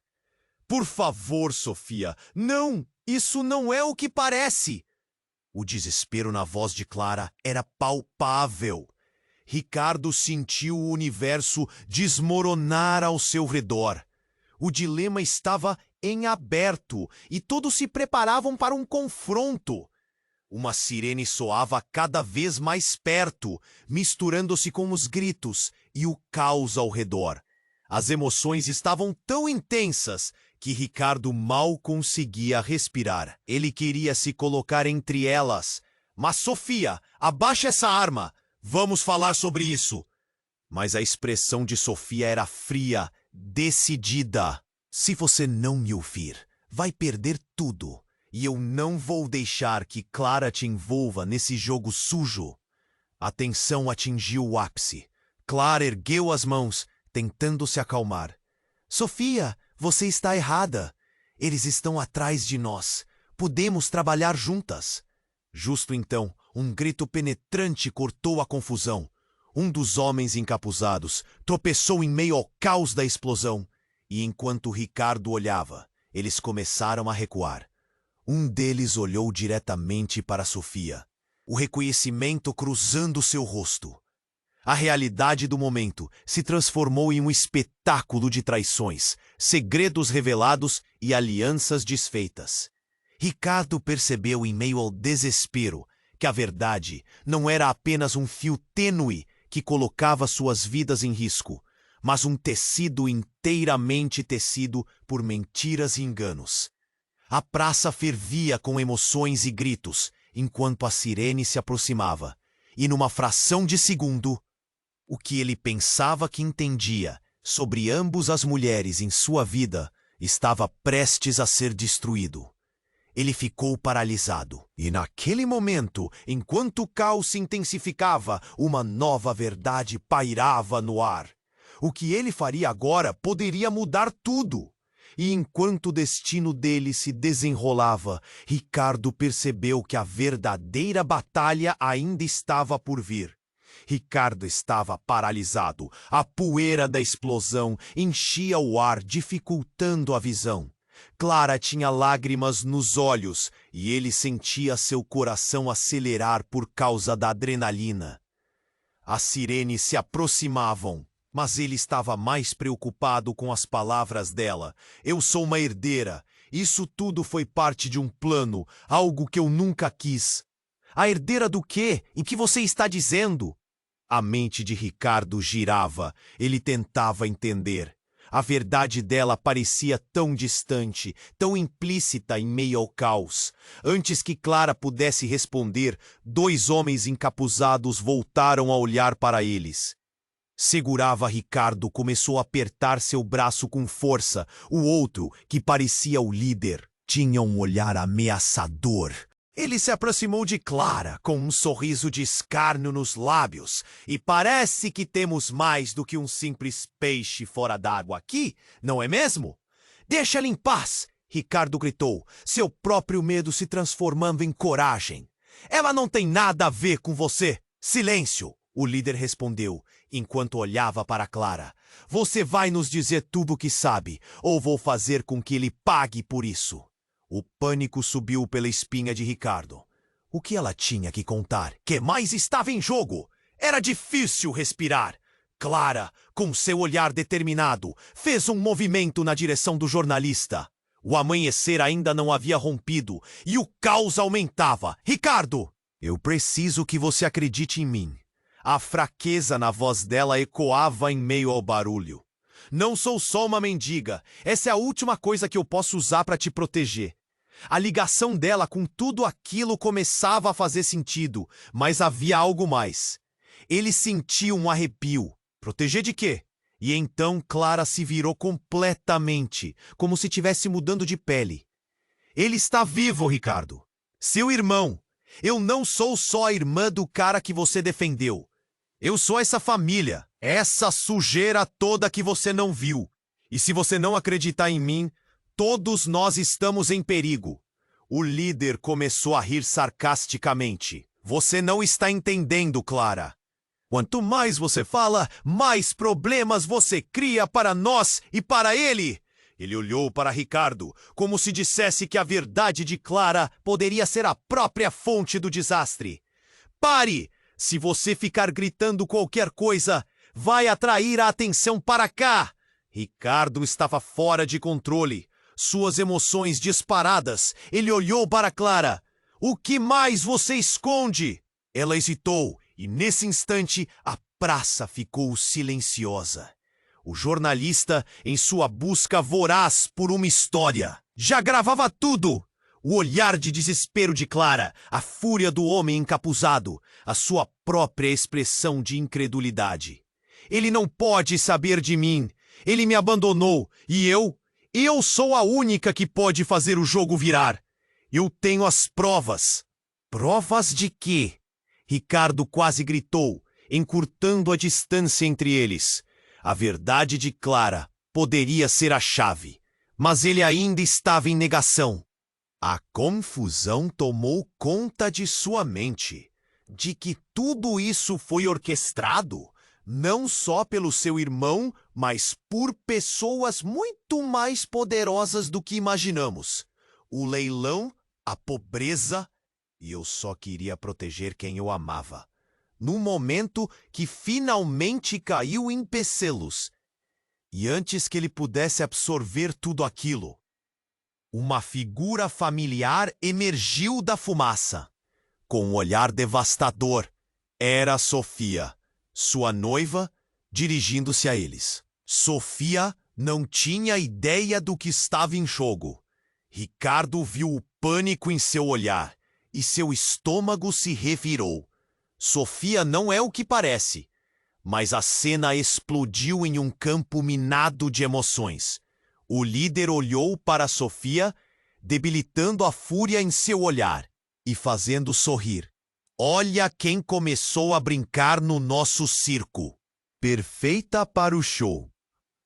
Por favor, Sofia. Não, isso não é o que parece. O desespero na voz de Clara era palpável. Ricardo sentiu o universo desmoronar ao seu redor. O dilema estava em aberto e todos se preparavam para um confronto. Uma sirene soava cada vez mais perto, misturando-se com os gritos e o caos ao redor. As emoções estavam tão intensas que Ricardo mal conseguia respirar. Ele queria se colocar entre elas. Mas Sofia, abaixa essa arma! Vamos falar sobre isso! Mas a expressão de Sofia era fria, decidida. Se você não me ouvir, vai perder tudo. E eu não vou deixar que Clara te envolva nesse jogo sujo. A tensão atingiu o ápice. Clara ergueu as mãos, tentando se acalmar. Sofia, você está errada. Eles estão atrás de nós. Podemos trabalhar juntas. Justo então, um grito penetrante cortou a confusão. Um dos homens encapuzados tropeçou em meio ao caos da explosão. E enquanto Ricardo olhava, eles começaram a recuar. Um deles olhou diretamente para Sofia. o reconhecimento cruzando seu rosto. A realidade do momento se transformou em um espetáculo de traições, segredos revelados e alianças desfeitas. Ricardo percebeu em meio ao desespero que a verdade não era apenas um fio tênue que colocava suas vidas em risco, mas um tecido inteiramente tecido por mentiras e enganos. A praça fervia com emoções e gritos, enquanto a sirene se aproximava, e numa fração de segundo, o que ele pensava que entendia sobre ambos as mulheres em sua vida estava prestes a ser destruído. Ele ficou paralisado, e naquele momento, enquanto o caos se intensificava, uma nova verdade pairava no ar. O que ele faria agora poderia mudar tudo. E enquanto o destino dele se desenrolava, Ricardo percebeu que a verdadeira batalha ainda estava por vir. Ricardo estava paralisado. A poeira da explosão enchia o ar, dificultando a visão. Clara tinha lágrimas nos olhos e ele sentia seu coração acelerar por causa da adrenalina. As sirenes se aproximavam, mas ele estava mais preocupado com as palavras dela. Eu sou uma herdeira. Isso tudo foi parte de um plano, algo que eu nunca quis. A herdeira do quê? Em que você está dizendo? A mente de Ricardo girava. Ele tentava entender. A verdade dela parecia tão distante, tão implícita em meio ao caos. Antes que Clara pudesse responder, 2 homens encapuzados voltaram a olhar para eles. Segurava Ricardo começou a apertar seu braço com força. O outro, que parecia o líder, tinha um olhar ameaçador. Ele se aproximou de Clara, com um sorriso de escárnio nos lábios. E parece que temos mais do que um simples peixe fora d'água aqui, não é mesmo? Deixa ela em paz, Ricardo gritou, seu próprio medo se transformando em coragem. Ela não tem nada a ver com você. Silêncio, o líder respondeu, enquanto olhava para Clara. Você vai nos dizer tudo o que sabe, ou vou fazer com que ele pague por isso. O pânico subiu pela espinha de Ricardo. O que ela tinha que contar? Que mais estava em jogo? Era difícil respirar. Clara, com seu olhar determinado, fez um movimento na direção do jornalista. O amanhecer ainda não havia rompido e o caos aumentava. Ricardo! Eu preciso que você acredite em mim. A fraqueza na voz dela ecoava em meio ao barulho. Não sou só uma mendiga. Essa é a última coisa que eu posso usar para te proteger. A ligação dela com tudo aquilo começava a fazer sentido, mas havia algo mais. Ele sentiu um arrepio. Proteger de quê? E então Clara se virou completamente, como se estivesse mudando de pele. Ele está vivo, Ricardo. Seu irmão. Eu não sou só a irmã do cara que você defendeu. Eu sou essa família, essa sujeira toda que você não viu. E se você não acreditar em mim, todos nós estamos em perigo. O líder começou a rir sarcasticamente. Você não está entendendo, Clara. Quanto mais você fala, mais problemas você cria para nós e para ele. Ele olhou para Ricardo, como se dissesse que a verdade de Clara poderia ser a própria fonte do desastre. Pare! Se você ficar gritando qualquer coisa, vai atrair a atenção para cá. Ricardo estava fora de controle. Suas emoções disparadas. Ele olhou para Clara. O que mais você esconde? Ela hesitou, e nesse instante a praça ficou silenciosa. O jornalista, em sua busca voraz por uma história, já gravava tudo. O olhar de desespero de Clara, a fúria do homem encapuzado, a sua própria expressão de incredulidade. Ele não pode saber de mim. Ele me abandonou. E eu sou a única que pode fazer o jogo virar. Eu tenho as provas. Provas de quê? Ricardo quase gritou, encurtando a distância entre eles. A verdade de Clara poderia ser a chave, mas ele ainda estava em negação. A confusão tomou conta de sua mente, de que tudo isso foi orquestrado, não só pelo seu irmão, mas por pessoas muito mais poderosas do que imaginamos. O leilão, a pobreza E eu só queria proteger quem eu amava. No momento que finalmente caiu em pecelos. E antes que ele pudesse absorver tudo aquilo, uma figura familiar emergiu da fumaça. Com um olhar devastador, era Sofia, sua noiva, dirigindo-se a eles. Sofia não tinha ideia do que estava em jogo. Ricardo viu o pânico em seu olhar e seu estômago se revirou. Sofia não é o que parece, mas a cena explodiu em um campo minado de emoções. O líder olhou para Sofia, debilitando a fúria em seu olhar e fazendo sorrir. Olha quem começou a brincar no nosso circo. Perfeita para o show.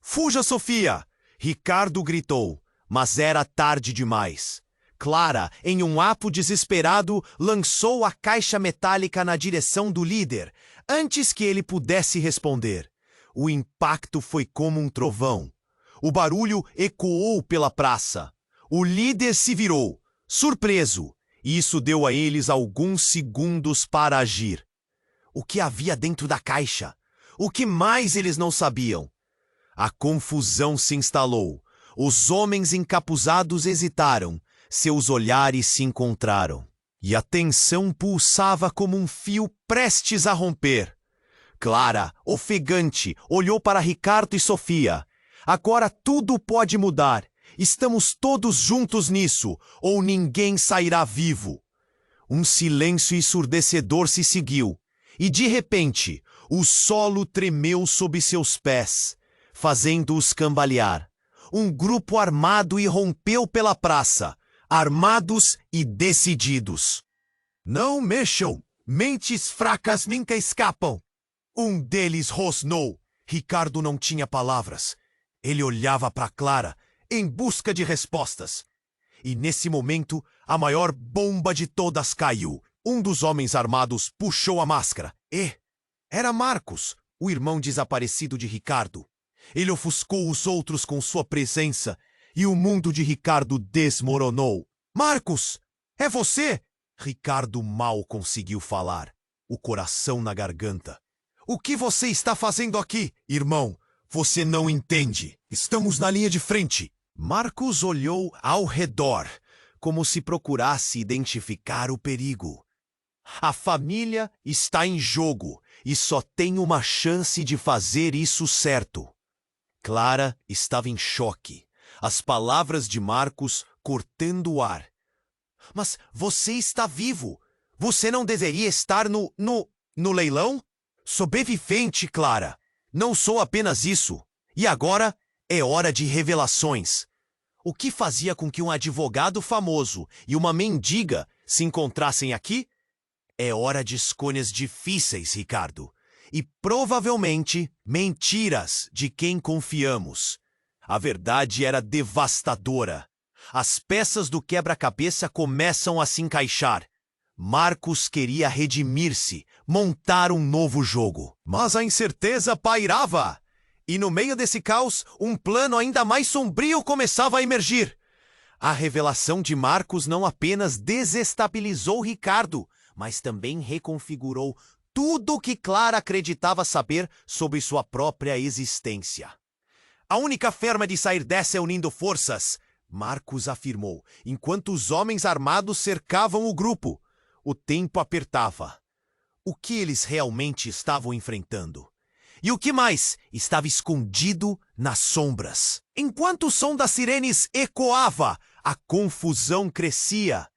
Fuja, Sofia! Ricardo gritou, mas era tarde demais. Clara, em um ato desesperado, lançou a caixa metálica na direção do líder, antes que ele pudesse responder. O impacto foi como um trovão. O barulho ecoou pela praça. O líder se virou, surpreso, e isso deu a eles alguns segundos para agir. O que havia dentro da caixa? O que mais eles não sabiam? A confusão se instalou. Os homens encapuzados hesitaram. Seus olhares se encontraram. E a tensão pulsava como um fio prestes a romper. Clara, ofegante, olhou para Ricardo e Sofia. Agora tudo pode mudar. Estamos todos juntos nisso, ou ninguém sairá vivo. Um silêncio ensurdecedor se seguiu. E de repente, o solo tremeu sob seus pés, fazendo-os cambalear. Um grupo armado irrompeu pela praça, armados e decididos. Não mexam! Mentes fracas nunca escapam! Um deles rosnou. Ricardo não tinha palavras. Ele olhava para Clara, em busca de respostas. E nesse momento, a maior bomba de todas caiu. Um dos homens armados puxou a máscara. Era Marcos, o irmão desaparecido de Ricardo. Ele ofuscou os outros com sua presença, e o mundo de Ricardo desmoronou. Marcos, é você? Ricardo mal conseguiu falar, o coração na garganta. O que você está fazendo aqui, irmão? Você não entende. Estamos na linha de frente. Marcos olhou ao redor, como se procurasse identificar o perigo. A família está em jogo e só tem uma chance de fazer isso certo. Clara estava em choque. As palavras de Marcos cortando o ar. Mas você está vivo. Você não deveria estar no leilão? Sobrevivente, Clara. Não sou apenas isso. E agora é hora de revelações. O que fazia com que um advogado famoso e uma mendiga se encontrassem aqui? É hora de escolhas difíceis, Ricardo. E provavelmente mentiras de quem confiamos. A verdade era devastadora. As peças do quebra-cabeça começam a se encaixar. Marcos queria redimir-se, montar um novo jogo. Mas a incerteza pairava. E no meio desse caos, um plano ainda mais sombrio começava a emergir. A revelação de Marcos não apenas desestabilizou Ricardo, mas também reconfigurou tudo o que Clara acreditava saber sobre sua própria existência. A única forma de sair dessa é unindo forças, Marcos afirmou, enquanto os homens armados cercavam o grupo. O tempo apertava. O que eles realmente estavam enfrentando? E o que mais estava escondido nas sombras? Enquanto o som das sirenes ecoava, a confusão crescia.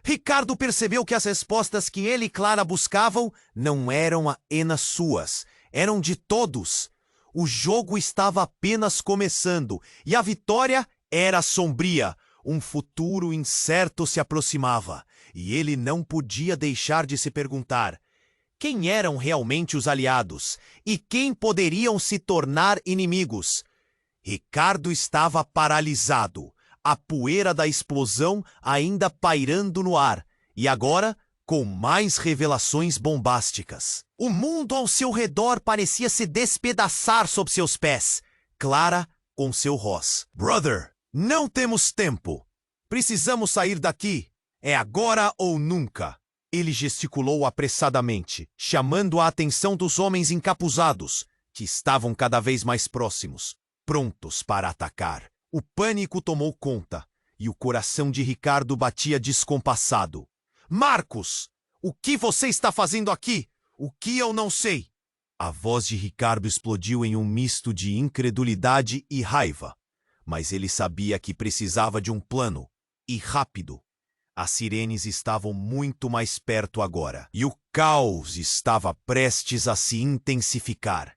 Ricardo percebeu que as respostas que ele e Clara buscavam não eram apenas suas, eram de todos. O jogo estava apenas começando e a vitória era sombria. Um futuro incerto se aproximava e ele não podia deixar de se perguntar: quem eram realmente os aliados e quem poderiam se tornar inimigos? Ricardo estava paralisado, a poeira da explosão ainda pairando no ar, e agora com mais revelações bombásticas. O mundo ao seu redor parecia se despedaçar sob seus pés. Clara com seu Ross. Brother, não temos tempo. Precisamos sair daqui. É agora ou nunca. Ele gesticulou apressadamente, chamando a atenção dos homens encapuzados, que estavam cada vez mais próximos, prontos para atacar. O pânico tomou conta, e o coração de Ricardo batia descompassado. Marcos! O que você está fazendo aqui? O que eu não sei? A voz de Ricardo explodiu em um misto de incredulidade e raiva. Mas ele sabia que precisava de um plano, e rápido. As sirenes estavam muito mais perto agora, e o caos estava prestes a se intensificar.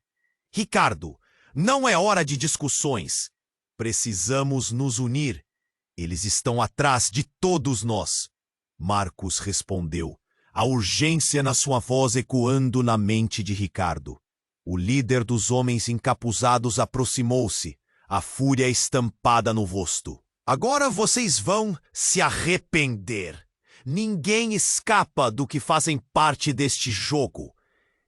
Ricardo, não é hora de discussões. Precisamos nos unir. Eles estão atrás de todos nós. Marcos respondeu, a urgência na sua voz ecoando na mente de Ricardo. O líder dos homens encapuzados aproximou-se, a fúria estampada no rosto. Agora vocês vão se arrepender. Ninguém escapa do que fazem parte deste jogo.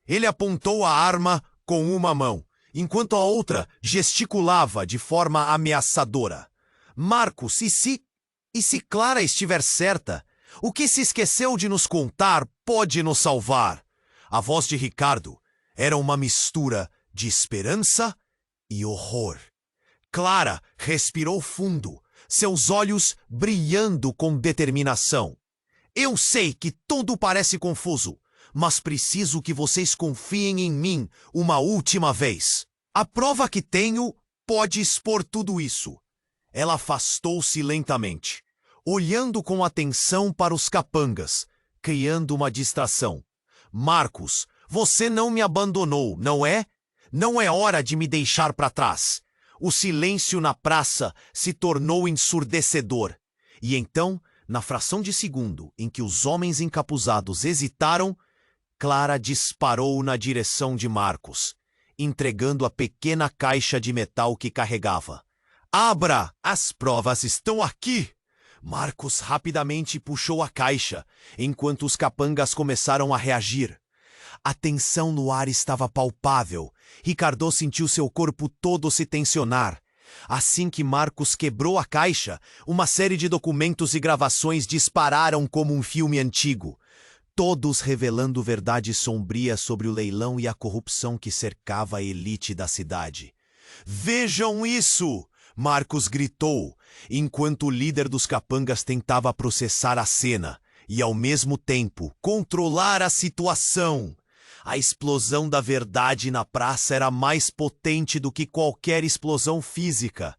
Ele apontou a arma com uma mão, enquanto a outra gesticulava de forma ameaçadora. Marcos, e se Clara estiver certa? O que se esqueceu de nos contar pode nos salvar. A voz de Ricardo era uma mistura de esperança e horror. Clara respirou fundo, seus olhos brilhando com determinação. Eu sei que tudo parece confuso, mas preciso que vocês confiem em mim uma última vez. A prova que tenho pode expor tudo isso. Ela afastou-se lentamente, olhando com atenção para os capangas, criando uma distração. Marcos, você não me abandonou, não é? Não é hora de me deixar para trás. O silêncio na praça se tornou ensurdecedor. E então, na fração de segundo em que os homens encapuzados hesitaram, Clara disparou na direção de Marcos, entregando a pequena caixa de metal que carregava. Abra! As provas estão aqui! Marcos rapidamente puxou a caixa, enquanto os capangas começaram a reagir. A tensão no ar estava palpável. Ricardo sentiu seu corpo todo se tensionar. Assim que Marcos quebrou a caixa, uma série de documentos e gravações dispararam como um filme antigo, todos revelando verdades sombrias sobre o leilão e a corrupção que cercava a elite da cidade. Vejam isso! Marcos gritou, enquanto o líder dos capangas tentava processar a cena e, ao mesmo tempo, controlar a situação. A explosão da verdade na praça era mais potente do que qualquer explosão física.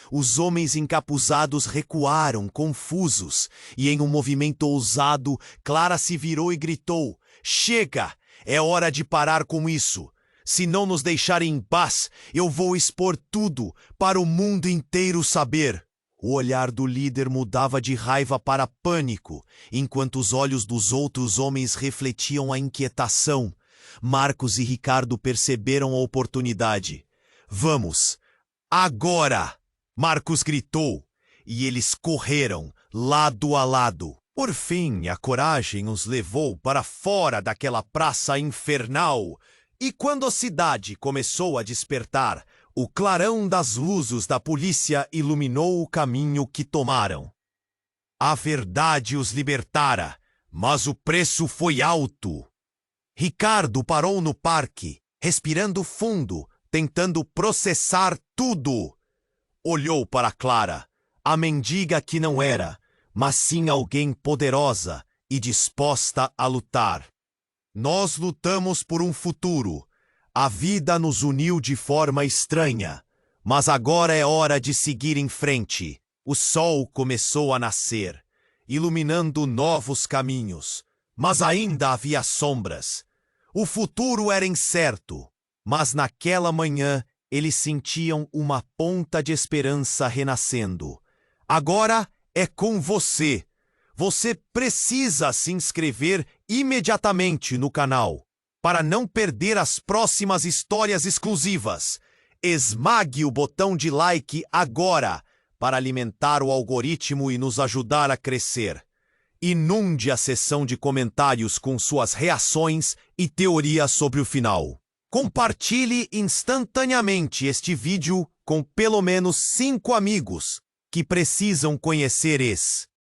Os homens encapuzados recuaram, confusos, e em um movimento ousado, Clara se virou e gritou: Chega! É hora de parar com isso! Se não nos deixarem em paz, eu vou expor tudo para o mundo inteiro saber. O olhar do líder mudava de raiva para pânico, enquanto os olhos dos outros homens refletiam a inquietação. Marcos e Ricardo perceberam a oportunidade. Vamos! Agora! Marcos gritou, e eles correram, lado a lado. Por fim, a coragem os levou para fora daquela praça infernal. E quando a cidade começou a despertar, o clarão das luzes da polícia iluminou o caminho que tomaram. A verdade os libertara, mas o preço foi alto. Ricardo parou no parque, respirando fundo, tentando processar tudo. Olhou para Clara, a mendiga que não era, mas sim alguém poderosa e disposta a lutar. Nós lutamos por um futuro. A vida nos uniu de forma estranha, mas agora é hora de seguir em frente. O sol começou a nascer, iluminando novos caminhos, mas ainda havia sombras. O futuro era incerto, mas naquela manhã eles sentiam uma ponta de esperança renascendo. Agora é com você. Você precisa se inscrever imediatamente no canal para não perder as próximas histórias exclusivas. Esmague o botão de like agora para alimentar o algoritmo e nos ajudar a crescer. Inunde a seção de comentários com suas reações e teorias sobre o final. Compartilhe instantaneamente este vídeo com pelo menos 5 amigos que precisam conhecer esse